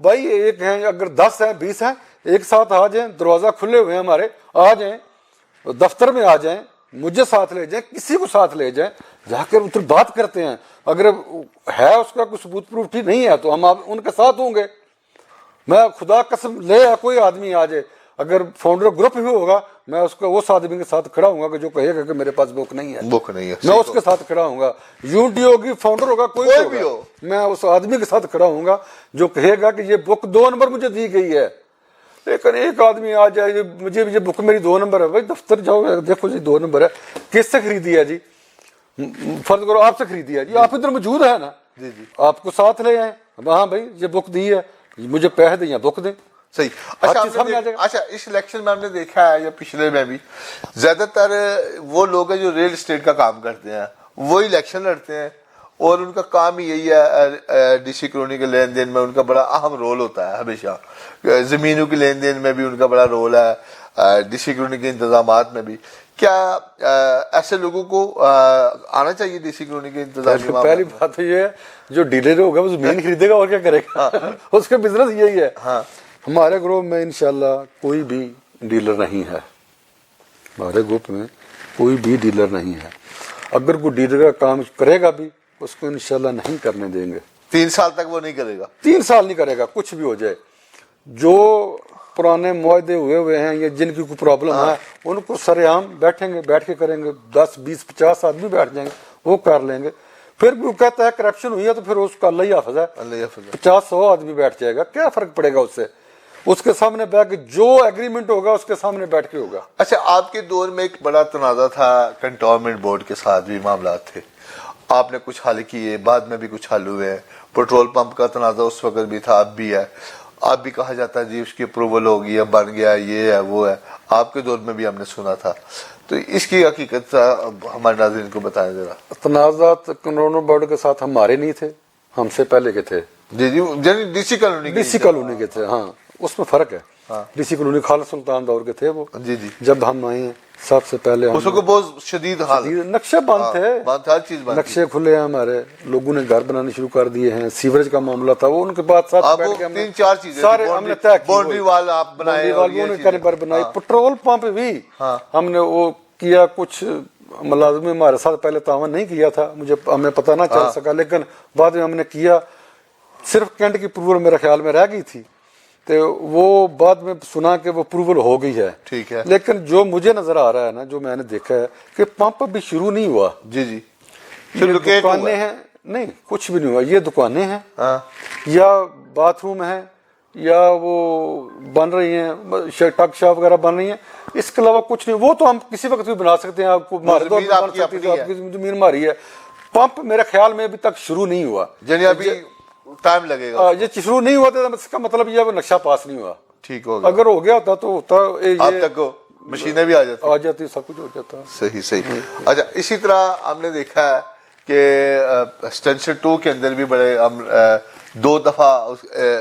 بھائی ایک ہیں اگر 10 ہیں 20 ہیں ایک ساتھ آ جائیں, دروازہ کھلے ہوئے ہیں ہمارے, آ جائیں دفتر میں آ جائیں, مجھے ساتھ لے جائیں, کسی کو ساتھ لے جائیں, جا کر ادھر بات کرتے ہیں. اگر ہے اس کا کوئی ثبوت پروف ٹھیک نہیں ہے تو ہم ان کے ساتھ ہوں گے. میں خدا قسم لے کوئی آدمی آ جائے, اگر فاؤنڈر گروپ بھی ہوگا میں اس کو اس آدمی کے ساتھ کھڑا ہوں گا کہ جو کہے گا کہ میرے پاس بک نہیں ہے, بک نہیں ہے, میں اس کے ساتھ کھڑا ہوں گا. یونٹی ہوگی, فاؤنڈر ہوگا, کوئی بھی ہو, میں اس آدمی کے ساتھ کھڑا ہوں گا جو کہے گا کہ یہ بک 2 نمبر مجھے دی گئی ہے. لیکن ایک آدمی آ جائے مجھے یہ بک میری 2 نمبر ہے, بھائی دفتر جاؤ دیکھو جی 2 نمبر ہے, کس سے خریدی ہے جی, فرض کرو آپ سے خریدی ہے جی, آپ ادھر موجود ہے نا, آپ کو ساتھ لے آئیں, ہاں بھائی یہ بک دی ہے, مجھے پیسے دیں یا بک دیں. صحیح. اچھا اس الیکشن میں ہم نے دیکھا ہے یا پچھلے میں بھی زیادہ تر وہ لوگ ہیں جو ریل اسٹیٹ کا کام کرتے ہیں وہی الیکشن لڑتے ہیں, اور ان کا کام ہی یہی ہے. ڈی سی کالونی کے لین دین میں ان کا بڑا اہم رول ہوتا ہے ہمیشہ, زمینوں کے لین دین میں بھی ان کا بڑا رول ہے, ڈی سی کالونی کے انتظامات میں بھی. کیا ایسے لوگوں کو آنا چاہیے ڈی سی کالونی کے انتظام؟ پہلی بات تو یہ ہے جو ڈیلر ہوگا وہ زمین خریدے گا اور کیا کرے گا, اس کا بزنس یہی ہے. ہمارے گروپ میں انشاءاللہ کوئی بھی ڈیلر نہیں ہے, ہمارے گروپ میں کوئی بھی ڈیلر نہیں ہے. اگر کوئی ڈیلر کا کام کرے گا بھی اس کو انشاءاللہ نہیں کرنے دیں گے. 3 سال تک وہ نہیں کرے گا, 3 سال نہیں کرے گا, کچھ بھی ہو جائے. جو پرانے معاہدے ہوئے ہیں یا جن کی کوئی پرابلم ہے ان کو سر عام بیٹھیں گے, بیٹھ کے کریں گے. 10 20 50 آدمی بیٹھ جائیں گے, وہ کر لیں گے. پھر بھی وہ کہتا ہے کرپشن ہوئی ہے تو پھر اس کا اللہ ہی حافظ ہے, 50 100 آدمی بیٹھ جائے گا, کیا فرق پڑے گا اس سے. اس کے سامنے بیٹھ کے جو ایگریمنٹ ہوگا اس کے سامنے بیٹھ کے ہوگا. اچھا آپ کے دور میں ایک بڑا تنازع تھا, کنٹونمنٹ بورڈ کے ساتھ بھی معاملات تھے, آپ نے کچھ حل کیے, بعد میں بھی کچھ حل ہوئے ہیں. پیٹرول پمپ کا تنازع اس وقت بھی تھا, اب بھی ہے. اب بھی کہا جاتا ہے جی اس کی اپروول ہوگی ہے, بن گیا, یہ ہے وہ ہے. آپ کے دور میں بھی ہم نے سنا تھا, تو اس کی حقیقت ہمارے ناظرین کو بتائیں ذرا. تنازعات کنٹونمنٹ بورڈ کے ساتھ ہمارے نہیں تھے, ہم سے پہلے کے تھے. جی جی ڈی سی کالونی کے تھے. ہاں اس میں فرق ہے. ڈی سی کالونی خالد سلطان دور کے تھے وہ. جی جی جب ہم آئے ہیں سب سے پہلے اس کو بہت شدید حال, نقشے بند تھے, ہر چیز بند, نقشے کھلے ہیں ہمارے, لوگوں نے گھر بنانے شروع کر دیے ہیں. سیوریج کا معاملہ تھا وہ ان کے بعد ساتھ بیٹھ کے 3-4 چیزیں سارے ہم نے طے کی, باؤنڈری وال آپ بنائے, بنائی. پیٹرول پمپ بھی ہم نے وہ کیا, کچھ ملازم ہمارے ساتھ پہلے تعاون نہیں کیا تھا, ہمیں پتہ نہ چل سکا, لیکن بعد میں ہم نے کیا. صرف کینٹ کی اپروول میرے خیال میں رہ گئی تھی, تو وہ بعد میں سنا کہ وہ اپروول ہو گئی ہے. ٹھیک ہے. لیکن جو مجھے نظر آ رہا ہے نا, جو میں نے دیکھا ہے کہ پمپ ابھی شروع نہیں ہوا. جی جی یہ دکانیں ہیں, نہیں کچھ بھی نہیں ہوا. یہ دکانیں ہیں یا باتھ روم ہیں یا وہ بن رہی ہیں, ٹک شاپ وغیرہ بن رہی ہیں, اس کے علاوہ کچھ نہیں. وہ تو ہم کسی وقت بھی بنا سکتے ہیں, آپ کو زمین ہماری ہے. پمپ میرے خیال میں ابھی تک شروع نہیں ہوا, یعنی ابھی ٹائم لگے گا. یہ شروع نہیں ہوا تو اس کا مطلب یہ وہ نقشہ پاس نہیں ہوا. ٹھیک ہوگا, اگر ہو گیا ہوتا تو ہوتا, اب تک مشینیں بھی آ جاتی, سب کچھ ہو جاتا. صحیح. اچھا اسی طرح ہم نے دیکھا ہے کہ ایکسٹینشن 2 کے اندر بھی بڑے ہم 2 دفعہ,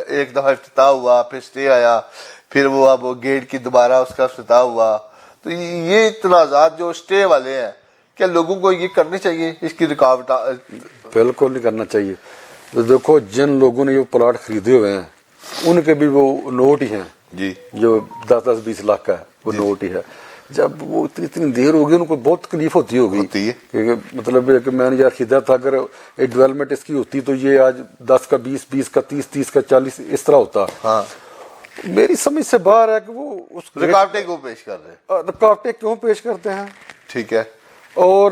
ایک دفعہ افتتاح ہوا, پھر اسٹے آیا, پھر وہ اب گیٹ کی دوبارہ اس کا افتتاح ہوا. تو یہ تنازعات جو اسٹے والے ہیں, کیا لوگوں کو یہ کرنے چاہیے, اس کی رکاوٹ؟ بالکل نہیں کرنا چاہیے. دیکھو جن لوگوں نے یہ پلاٹ خریدے ہوئے ہیں ان کے بھی وہ نوٹ ہی ہیں جی, جو 10-20 لاکھ کا ہے وہ نوٹ ہی ہے. جب وہ اتنی دیر ہوگی ان کو بہت تکلیف ہوتی ہوگی, کیونکہ مطلب ہے کہ میں نے یار خریدا تھا, اگر ڈیولپمنٹ اس کی ہوتی تو یہ آج 10 کا 20 کا 30 کا 40 اس طرح ہوتا. میری سمجھ سے باہر ہے کہ وہ اس رکاوٹیں کیوں پیش کر رہے ہیں, رکاوٹیں کیوں پیش کرتے ہیں. ٹھیک ہے. اور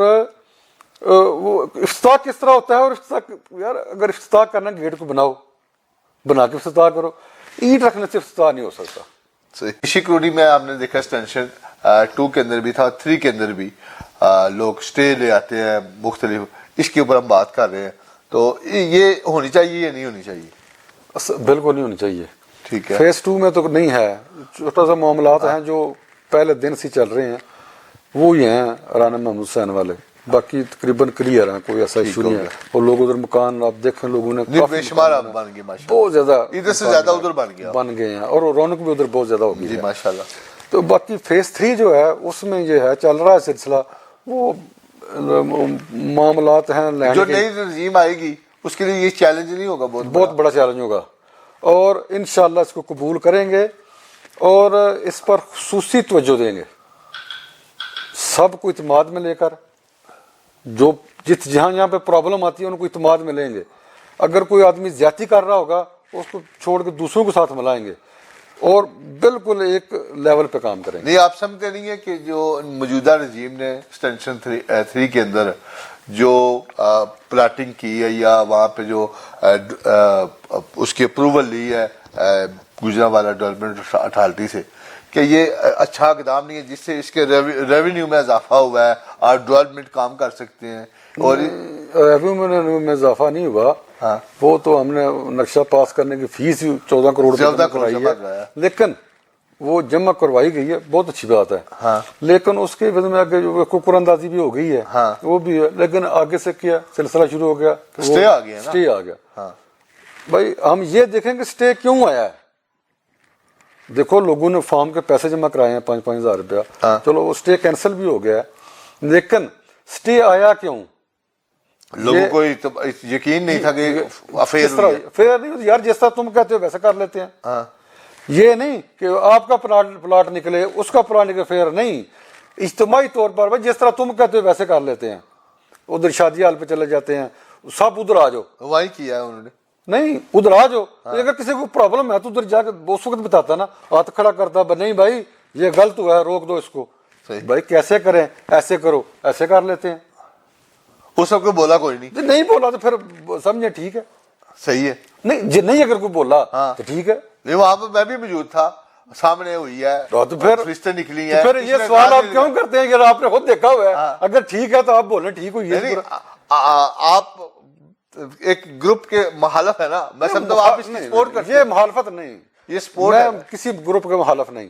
وہ افتتاح کس طرح ہوتا ہے, اور افتتاح یار اگر افتتاح کرنا گیٹ کو بناؤ, بنا کے افتتاح کرو, اینٹ رکھنے سے افتتاح نہیں ہو سکتا. ڈی کالونی میں آپ نے دیکھا ایکسٹینشن 2 کے اندر بھی تھا, 3 کے اندر بھی لوگ اسٹے لے آتے ہیں مختلف, اس کے اوپر ہم بات کر رہے ہیں. تو یہ ہونی چاہیے یا نہیں ہونی چاہیے؟ بالکل نہیں ہونی چاہیے. ٹھیک ہے. فیز 2 میں تو نہیں ہے, چھوٹا سا معاملات ہیں جو پہلے دن سے چل رہے ہیں, وہی ہیں رانا محمود حسین والے, باقی تقریباً کلیئر ہیں, کوئی ایسا ایشو نہیں ہے. اور لوگ ادھر مکان آپ دیکھیں لوگوں نے بے شمار بن گئے, بہت زیادہ, ادھر سے زیادہ ادھر بن گئے ہیں, اور رونق بھی ادھر بہت زیادہ ہو گئی ہے ماشاءاللہ. تو باقی فیز 3 جو ہے اس میں یہ ہے چل رہا ہے سلسلہ, وہ معاملات ہیں. جو نئی تنظیم آئے گی اس کے لیے یہ چیلنج نہیں ہوگا؟ بہت بڑا چیلنج ہوگا. اور انشاءاللہ اس کو قبول کریں گے اور اس پر خصوصی توجہ دیں گے، سب کو اعتماد میں لے کر، جو جہاں پہ پرابلم آتی ہے ان کو اعتماد میں لیں گے۔ اگر کوئی آدمی زیادتی کر رہا ہوگا اس کو چھوڑ کے دوسروں کے ساتھ ملائیں گے اور بالکل ایک لیول پہ کام کریں گے۔ نہیں، آپ سمجھتے نہیں ہیں کہ جو موجودہ رجیم نے ایکسٹینشن 3 کے اندر جو پلاٹنگ کی ہے یا وہاں پہ جو اس کی اپروول لی ہے گجرانوالہ ڈیولپمنٹ اتھارٹی سے، کہ یہ اچھا اقدام نہیں ہے جس سے اس کے ریونیو میں اضافہ ہوا ہے اور ڈیولپمنٹ کام کر سکتے ہیں؟ اور ریونیو میں اضافہ نہیں ہوا، وہ تو ہم نے نقشہ پاس کرنے کی فیس 14 کروڑ کرائی ہے، لیکن وہ جمع کروائی گئی ہے، بہت اچھی بات ہے، لیکن اس کے بعد میں آگے جو ککر اندازی بھی ہو گئی ہے وہ بھی ہے، لیکن آگے سے کیا سلسلہ شروع ہو گیا، سٹے آ گیا، سٹے آ گیا۔ بھائی ہم یہ دیکھیں کہ سٹے کیوں آیا ہے۔ دیکھو لوگوں نے فارم کے پیسے جمع کرائے ہیں 5-5 ہزار روپیہ، چلو وہ سٹے کینسل بھی ہو گیا ہے، لیکن سٹے آیا کیوں؟ لوگوں کو یقین نہیں تھا کہ افیئر نہیں ہوتی یار، جس طرح تم کہتے ہو ویسا کر لیتے ہیں، یہ نہیں کہ آپ کا پلاٹ نکلے اس کا پلاٹ نکلے، فیئر نہیں، اجتماعی طور پر جس طرح تم کہتے ہو ویسے کر لیتے ہیں۔ ادھر شادی حال پہ چلے جاتے ہیں، سب ادھر آ جاؤ، وہی کیا ہے انہوں نے، نہیں ادھر آ جاؤ، اگر کسی کو پرابلم ہے تو ادھر جا کے اس وقت بتاتا نا، ہاتھ کھڑا کرتا نہیں بھائی یہ غلط ہوا ہے، روک دو اس کو، بھائی کیسے کریں، ایسے کرو، ایسے کر لیتے ہیں۔ وہ سب کو بولا کوئی نہیں، نہیں بولا تو پھر سمجھے ٹھیک ہے، صحیح ہے، نہیں اگر کوئی بولا تو ٹھیک ہے، نہیں وہاں پہ میں بھی موجود تھا، سامنے ہوئی ہے تو پھر فرشتے نکلی ہیں، پھر یہ سوال آپ کیوں کرتے ہیں کہ آپ نے خود دیکھا ہوا ہے؟ اگر ٹھیک ہے تو آپ بولیں ٹھیک ہوئی ہے۔ آپ ایک گروپ کے مخالف ہے نا، میں سمجھتا ہوں آپ اس کی سپورٹ کرتے ہیں۔ یہ مخالفت نہیں، یہ سپورٹ ہے، میں کسی گروپ کا مخالف نہیں،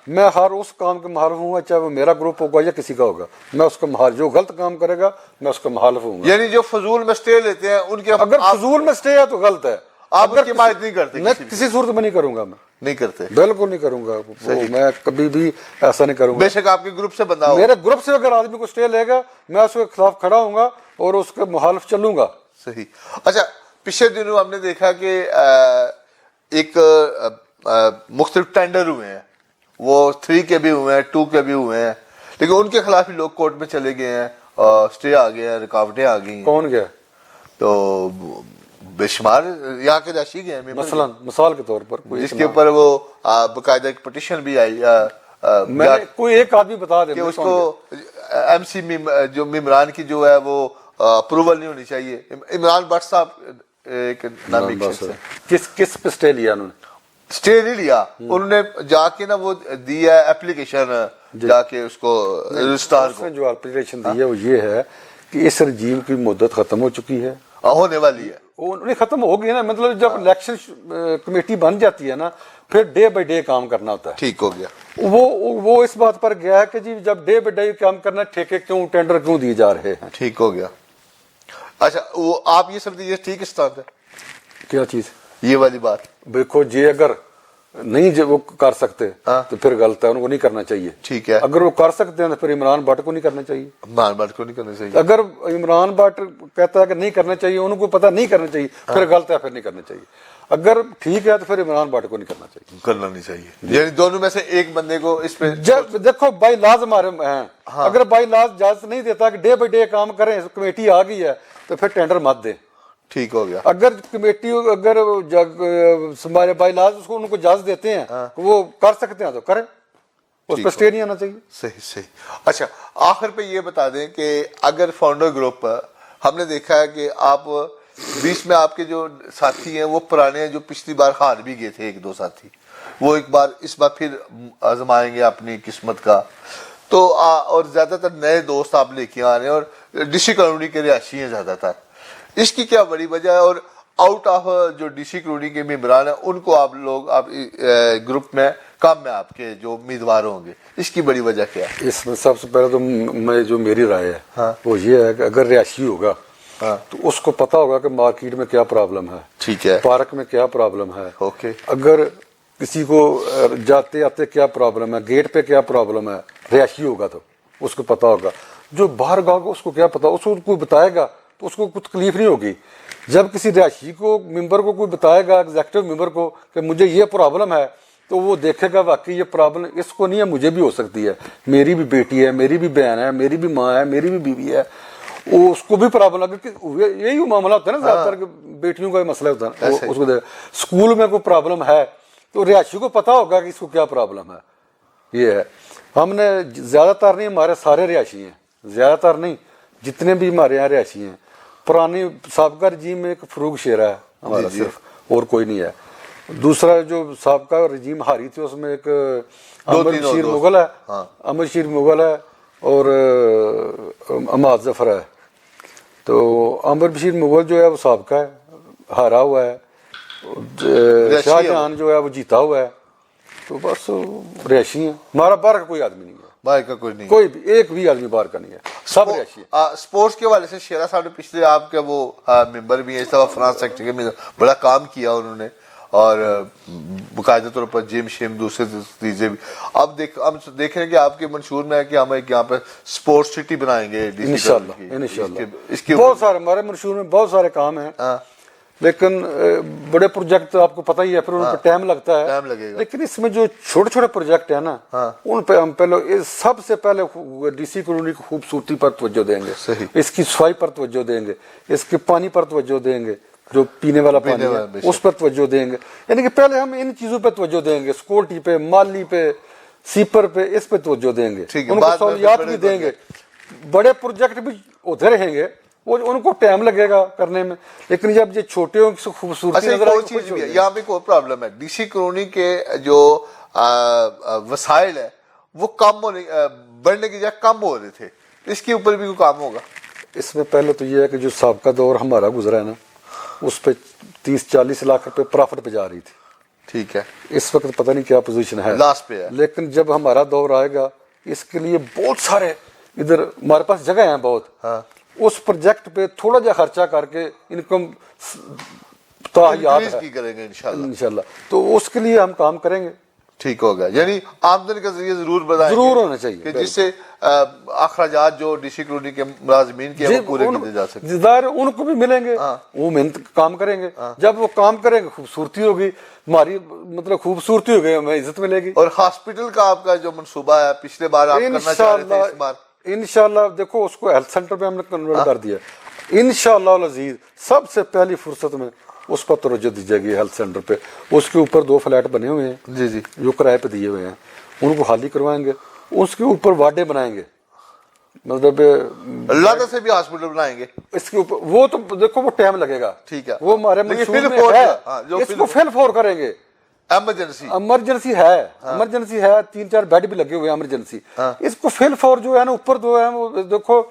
میں ہر اس کام کے مخالف ہوں، چاہے وہ میرا گروپ ہوگا یا کسی کا ہوگا، میں اس کا مخالف، جو غلط کام کرے گا میں اس کا مخالف ہوں گا۔ یعنی جو فضول میں سٹے لیتے ہیں ان کے، اگر فضول میں سٹے ہے تو غلط ہے، آپ اس کی حمایت نہیں کرتے؟ میں کسی صورت میں نہیں کروں گا، میں نہیں کرتے، بالکل نہیں کروں گا، میں کبھی بھی ایسا نہیں کروں گا۔ بے شک آپ کے گروپ سے بندہ ہو، میرے گروپ سے اگر آدمی کو سٹے لے گا میں اس کے خلاف کھڑا ہوں گا اور اس کے مخالف چلوں گا۔ صحیح۔ اچھا، پچھلے دنوں ہم نے دیکھا کہ ایک مختلف ٹینڈر ہوئے ہیں، وہ 3 کے بھی ہوئے ہیں، 2 کے بھی ہوئے ہیں، لیکن ان کے خلاف ہی لوگ کورٹ میں چلے گئے ہیں، سٹے آ گیا ہے، رکاوٹیں آ گئی ہیں۔ کون گیا؟ تو بے شمار یہاں کے راشی گئے ہیں، مثال کے طور پر جس کے اوپر وہ باقاعدہ ایک پٹیشن بھی آئی، میں کوئی ایک آدمی بتا دے کہ اس کو ایم سی جو ممبران کی جو ہے وہ اپروول نہیں ہونی چاہیے۔ عمران بٹ صاحب ایک نامی شخص ہے، کس پہ سٹے لیا انہوں نے؟ سٹے نہیں لیا انہوں نے، جا کے نا وہ دیا ہے اپلیکیشن، جا کے اس کو رجسٹرار کو جو اپلیکیشن دی ہے وہ یہ ہے کہ اس رجیم کی مدت ختم ہو چکی ہے، ہونے والی ہے، وہ نہیں ختم ہو گئی نا، مطلب جب الیکشن کمیٹی بن جاتی ہے نا پھر ڈے بائی ڈے کام کرنا ہوتا ہے۔ ٹھیک ہو گیا، وہ اس بات پر گیا ہے کہ جی جب ڈے بائی ڈے کام کرنا، ٹھیکے کیوں، ٹینڈر کیوں دیے جا رہے ہیں؟ ٹھیک ہو گیا۔ اچھا، وہ آپ یہ سب دیجیے ٹھیک استاد ہے کیا چیز؟ یہ والی بات دیکھو جی، اگر نہیں وہ کر سکتے تو پھر غلط ہے، ان کو نہیں کرنا چاہیے۔ ٹھیک ہے، اگر وہ کر سکتے ہیں تو پھر عمران بٹ کو نہیں کرنا چاہیے، عمران بٹ کو نہیں کرنا چاہیے۔ اگر عمران بٹ کہتا ہے کہ نہیں کرنا چاہیے، ان کو پتا نہیں کرنا چاہیے، پھر غلط ہے، پھر نہیں کرنا چاہیے۔ اگر ٹھیک ہے تو پھر عمران بٹ کو نہیں کرنا چاہیے، کرنا نہیں چاہیے، یعنی دونوں میں سے ایک بندے کو اس پہ دیکھو بائی لاز ہمارے ہیں، اگر بائی لاز اجازت نہیں دیتا کہ ڈے بائی ڈے کام کریں، کمیٹی آ گئی ہے تو پھر ٹینڈر مت دیں۔ ٹھیک ہو گیا، اگر کمیٹی اگر ہمارے بائی لاز اس کو ان کو اجازت دیتے ہیں وہ کر سکتے ہیں تو کریں، اس پہ سٹے نہیں آنا چاہیے۔ صحیح صحیح۔ اچھا، آخر پہ یہ بتا دیں کہ اگر فاؤنڈر گروپ ہم نے دیکھا ہے کہ آپ بیچ میں آپ کے جو ساتھی ہیں وہ پرانے ہیں، جو پچھلی بار ہار بھی گئے تھے، 1-2 ساتھی، وہ ایک بار اس بار پھر آزمائیں گے اپنی قسمت کا، تو اور زیادہ تر نئے دوست آپ لے کے آ رہے ہیں اور ڈی سی کالونی کے رہائشی ہیں زیادہ تر، اس کی کیا بڑی وجہ ہے؟ اور آؤٹ آف جو ڈی سی کالونی کے ممبران ہیں ان کو آپ لوگ آپ گروپ میں کم میں آپ کے جو امیدوار ہوں گے، اس کی بڑی وجہ کیا ہے؟ اس میں سب سے پہلے تو میں جو میری رائے ہے وہ یہ ہے کہ اگر رہائشی ہوگا تو اس کو پتا ہوگا کہ مارکیٹ میں کیا پرابلم ہے، ٹھیک ہے، پارک میں کیا پرابلم ہے، اوکے، اگر کسی کو جاتے آتے کیا پرابلم ہے، گیٹ پہ کیا پرابلم ہے، رہائشی ہوگا تو اس کو پتا ہوگا۔ جو باہر گاہ کو اس کو کیا پتا، اس کو کوئی بتائے گا تو اس کو کچھ تکلیف نہیں ہوگی۔ جب کسی رہائشی کو ممبر کو کوئی بتائے گا ایگزیکٹو ممبر کو کہ مجھے یہ پرابلم ہے تو وہ دیکھے گا واقعی یہ پرابلم اس کو نہیں ہے مجھے بھی ہو سکتی ہے, میری بھی بیٹی ہے, میری بھی بہن ہے, میری بھی ماں ہے, میری بھی بیوی ہے, وہ اس کو بھی پرابلم لگے کہ یہی معاملہ ہوتا ہے نا زیادہ تر کہ بیٹیوں کا مسئلہ ہوتا ہے اس کو اسکول میں کوئی پرابلم ہے تو رہائشی کو پتا ہوگا کہ اس کو کیا پرابلم ہے. یہ ہے ہم نے زیادہ تر نہیں, ہمارے سارے رہائشی ہیں, زیادہ تر نہیں جتنے بھی ہمارے یہاں رہائشی ہیں. پرانی سابقہ رجیم میں ایک فروغ شیرہ ہے ہمارا صرف, اور کوئی نہیں ہے. دوسرا جو سابقہ رجیم ہاری تھی اس میں ایک امر بشیر مغل ہے, امر بشیر مغل ہے اور اماد ظفر ہے. تو امر بشیر مغل جو ہے وہ سابقہ ہے, ہارا ہوا ہے. شاہ جہان جو ہے وہ جیتا ہوا ہے. تو بس رہائشی ہیں. ہمارا باہر کا کوئی آدمی نہیں ہے, باہر کا کوئی نہیں, کوئی بھی ایک بھی آدمی باہر کا نہیں ہے, سب رہائشی ہیں. سپورٹس کے حوالے سے شیرا صاحب نے پچھلے آپ کے وہ ممبر بھی ہیں, اس دفعہ فرانس سیکٹر کے بڑا کام کیا انہوں نے, اور باقاعدہ طور پر جم شم دوسرے چیزیں بھی. اب دیکھ رہے ہیں کہ آپ کے منشور میں ہے کہ ہم ایک یہاں پہ سپورٹس سٹی بنائیں گے انشاءاللہ. بہت سارے ہمارے منشور میں بہت سارے کام ہیں, لیکن بڑے پروجیکٹ آپ کو پتہ ہی ہے پھر ان پہ ٹائم لگتا ہے, لیکن اس میں جو چھوٹے چھوٹے پروجیکٹ ہیں نا ان پہ ہم پہلے سب سے پہلے ڈی سی کالونی کی خوبصورتی پر توجہ دیں گے, اس کی صفائی پر توجہ دیں گے, اس کے پانی پر توجہ دیں گے, جو پینے والا پانی ہے اس پر توجہ دیں گے. یعنی کہ پہلے ہم ان چیزوں پہ توجہ دیں گے, سیکورٹی پہ, مالی پہ, سیپر پہ, اس پہ توجہ دیں گے, ان کو سہولیات بھی دیں گے. بڑے پروجیکٹ بھی ہوتے رہیں گے, وہ ان کو ٹائم لگے گا کرنے میں, لیکن جب یہ چھوٹے ہوں کی خوبصورتی نظر آئے گی. یہاں پہ کوئی پرابلم ہے, ڈی سی کالونی کے جو وسائل ہے وہ کم ہونے بڑھنے کی جگہ کم ہو رہے تھے, اس کے اوپر بھی کوئی کام ہوگا. اس میں پہلے تو یہ ہے کہ جو سابقہ دور ہمارا گزرا ہے نا اس پہ 30-40 لاکھ روپے پرافٹ پہ جا رہی تھی. ٹھیک ہے, اس وقت پتہ نہیں کیا پوزیشن ہے, لاسٹ پہ ہے. لیکن جب ہمارا دور آئے گا اس کے لیے بہت سارے ادھر ہمارے پاس جگہ ہیں بہت, اس پروجیکٹ پہ تھوڑا جا خرچہ کر کے انکم انکریز کریں گے انشاءاللہ, تو اس کے لیے ہم کام کریں گے. ٹھیک ہوگا, یعنی آمدنی کا ذریعہ ضرور بنائیں, ضرور ہونا چاہیے کہ جس سے اخراجات جو ڈی سی کالونی کے ملازمین کے وہ پورے کیے جا سکتے. ظاہر ان کو بھی ملیں گے, وہ محنت کام کریں گے, جب وہ کام کریں گے خوبصورتی ہوگی ہماری, مطلب خوبصورتی ہوگی ہمیں عزت ملے گی. اور ہاسپٹل کا آپ کا جو منصوبہ ہے پچھلے بار آپ کرنا چاہ رہے تھے, اس بار انشاءاللہ دیکھو اس کو ہیلتھ سینٹر پہ ہم نے کنورٹ کر دیا. انشاءاللہ العزیز سب سے پہلی فرصت میں اس پر توجہ دی جائے گی ہیلتھ سینٹر پہ. اس کے اوپر 2 فلیٹ بنے ہوئے ہیں جی جو کرائے پہ دیے ہوئے ہیں, ان کو خالی کروائیں گے. اس کے اوپر وارڈیں بنائیں گے, مطلب اللہ سے بھی ہاسپٹل بنائیں گے اس کے اوپر. وہ تو دیکھو وہ ٹائم لگے گا, ٹھیک ہے, وہ ہمارے منصوبے میں ہے, اس کو فل فور کریں گے. ایمرجنسی ہے 3-4 بیڈ بھی لگے ہوئے ہیں ایمرجنسی, اس کو فل فور جو ہے نا اوپر 2 ہیں وہ دیکھو,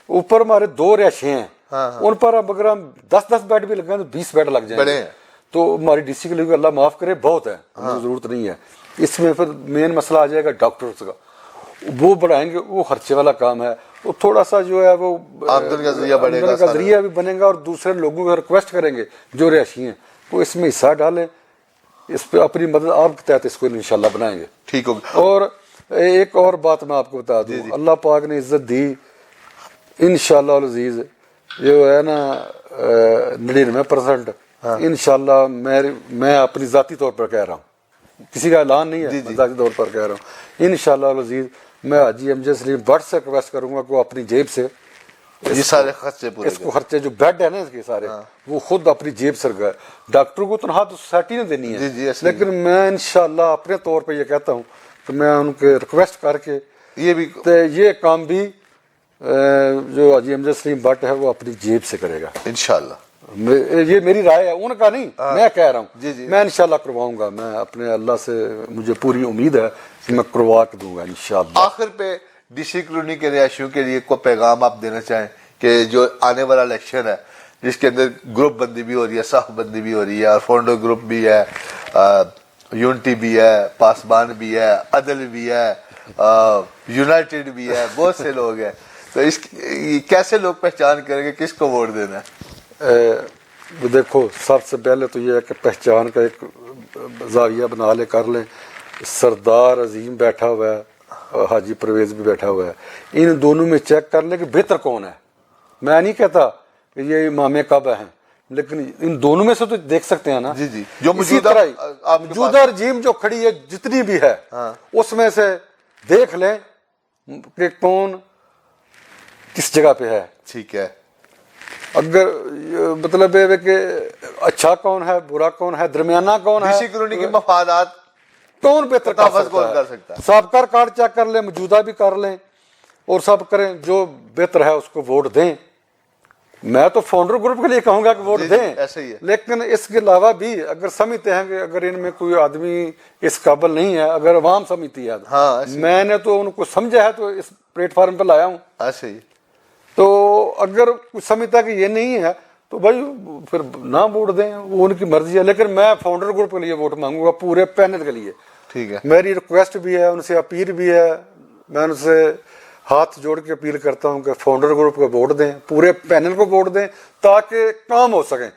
اوپر ہمارے 2 رہائشیں ہیں, ان پر اگر ہم 10 بیڈ بھی لگائیں تو 20 بیڈ لگ جائیں گے. تو ہماری ڈی سی کے لیے اللہ معاف کرے بہت ہے, ہمیں ضرورت نہیں ہے. اس میں پھر مین مسئلہ آ جائے گا ڈاکٹرز کا, وہ بڑھائیں گے, وہ خرچے والا کام ہے. وہ تھوڑا سا جو ہے وہ آمدن کا ذریعہ بڑھے گا, ذریعہ بھی بنے گا, اور دوسرے لوگوں کو ریکویسٹ کریں گے جو رہائشی ہیں وہ اس میں حصہ ڈالیں, اس پہ اپنی مدد آپ کے تحت اس کو انشاءاللہ بنائیں گے. ٹھیک ہوگا. اور ایک اور بات میں آپ کو بتا دوں, اللہ پاک نے عزت دی انشاءاللہ العزیز, جو ہے نا 99% انشاءاللہ میں اپنی ذاتی طور پر کہہ رہا ہوں, کسی کا اعلان نہیں ہے, ذاتی طور پر کہہ رہا ہوں انشاءاللہ العزیز, میں حاجی امجد سلیم بٹ سے ریکویسٹ کروں گا کہ وہ اپنی جیب سے یہ سارے خرچے پورے, اس کو خرچے جو بیڈ ہے نا اس کے سارے وہ خود اپنی جیب سے گئے. ڈاکٹر کو تنخواہ تو سوسائٹی نے دینی ہے, لیکن میں انشاءاللہ اپنے طور پہ یہ کہتا ہوں کہ میں ان کے ریکویسٹ کر کے یہ کام بھی جو حاجی امجد سلیم بٹ ہے وہ اپنی جیب سے کرے گا انشاءاللہ. یہ میری رائے ہے, ان کا نہیں, میں کہہ رہا ہوں. میں انشاءاللہ کرواؤں گا, میں اپنے اللہ سے مجھے پوری امید ہے کہ میں کروا کے دوں گا انشاءاللہ. آخر پہ ڈی سی کالونی کے رہائشیوں کے لیے کوئی پیغام آپ دینا چاہیں کہ جو آنے والا الیکشن ہے جس کے اندر گروپ بندی بھی ہو رہی ہے, صف بندی بھی ہو رہی ہے, اور فونڈو گروپ بھی ہے, یونٹی بھی ہے, پاسبان بھی ہے, عدل بھی ہے, یونائٹڈ بھی ہے, بہت سے لوگ ہیں, تو اس کیسے لوگ پہچان کریں گے کس کو ووٹ دینا ہے؟ دیکھو سب سے پہلے تو یہ ہے کہ پہچان کا ایک زاویہ بنا لے, کر لیں. سردار عظیم بیٹھا ہوا ہے, حاجی پرویز بھی بیٹھا ہوا ہے, ان دونوں میں چیک کر لیں کہ بہتر کون ہے. میں نہیں کہتا کہ یہ امام کعبہ ہیں, لیکن ان دونوں میں سے تو دیکھ سکتے ہیں نا جی جی، جو اسی موجودہ طرح ہی آپ کے موجودہ رجیم جو کھڑی ہے جتنی بھی ہے اس میں سے دیکھ لیں کہ کون کس جگہ پہ ہے. ٹھیک ہے. اگر مطلب ہے کہ اچھا کون ہے، برا کون ہے، درمیانہ کون ہے، ڈی سی کالونی کے مفادات کون بہتر کر تحفظ کون کر سکتا سکتا ہے. ہے؟ سابقہ ریکارڈ چیک کر لیں، موجودہ بھی کر لیں اور سب کریں. جو بہتر ہے اس کو ووٹ دیں. میں تو فاؤنڈر گروپ کے لیے کہوں گا کہ ووٹ جی جی، دیں، ایسے ہی ہے. لیکن اس کے علاوہ بھی اگر سمجھتے ہیں کہ اگر ان میں کوئی آدمی اس قابل نہیں ہے، اگر عوام سمجھتی ہے، ہاں، ایسے ہی. میں نے تو ان کو سمجھا ہے تو اس پلیٹ فارم پہ لایا ہوں. ایسے ہی. تو اگر کچھ سمجھتا کہ یہ نہیں ہے تو بھائی پھر نہ ووٹ دیں، وہ ان کی مرضی ہے. لیکن میں فاؤنڈر گروپ کے لیے ووٹ مانگوں گا، پورے پینل کے لیے. ٹھیک ہے. میری ریکویسٹ بھی ہے، ان سے اپیل بھی ہے. میں ان سے ہاتھ جوڑ کے اپیل کرتا ہوں کہ فاؤنڈر گروپ کو ووٹ دیں، پورے پینل کو ووٹ دیں تاکہ کام ہو سکیں.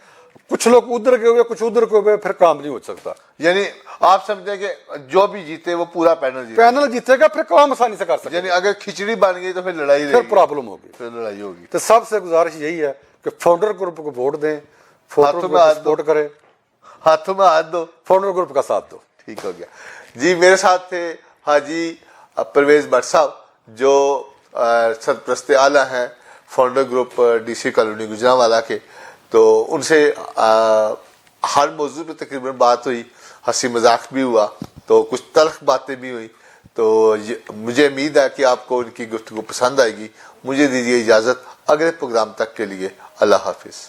کچھ لوگ ادھر کے ہوئے، کچھ ادھر کے ہوئے، پھر کام نہیں ہو سکتا. یعنی آپ سمجھتے ہیں کہ جو بھی جیتے وہ پورا پینل جیتے. پینل جیتے گا پھر کام آسانی سے کر سکتے. یعنی اگر کھچڑی بن گئی تو پھر لڑائی رہے پھر گی، پرابلم ہوگی. پھر لڑائی ہوگی. تو سب سے گزارش یہی ہے کہ فاؤنڈر گروپ کو ووٹ دیں، فاؤنڈر ہاتھوں گروپ میں کو ہاتھ دو. سپورٹ کریں، ہاتھوں میں ہاتھ دو، فاؤنڈر گروپ کا ساتھ دو. ٹھیک ہو گیا. جی میرے ساتھ تھے حاجی پرویز بٹ صاحب جو سرپرست اعلیٰ ہیں founder group D C colony Gujranwala کے. تو ان سے ہر موضوع پہ تقریباً بات ہوئی، ہنسی مذاق بھی ہوا، تو کچھ تلخ باتیں بھی ہوئی. تو مجھے امید ہے کہ آپ کو ان کی گفتگو پسند آئے گی. مجھے دیجیے اجازت، اگلے پروگرام تک کے لیے اللہ حافظ.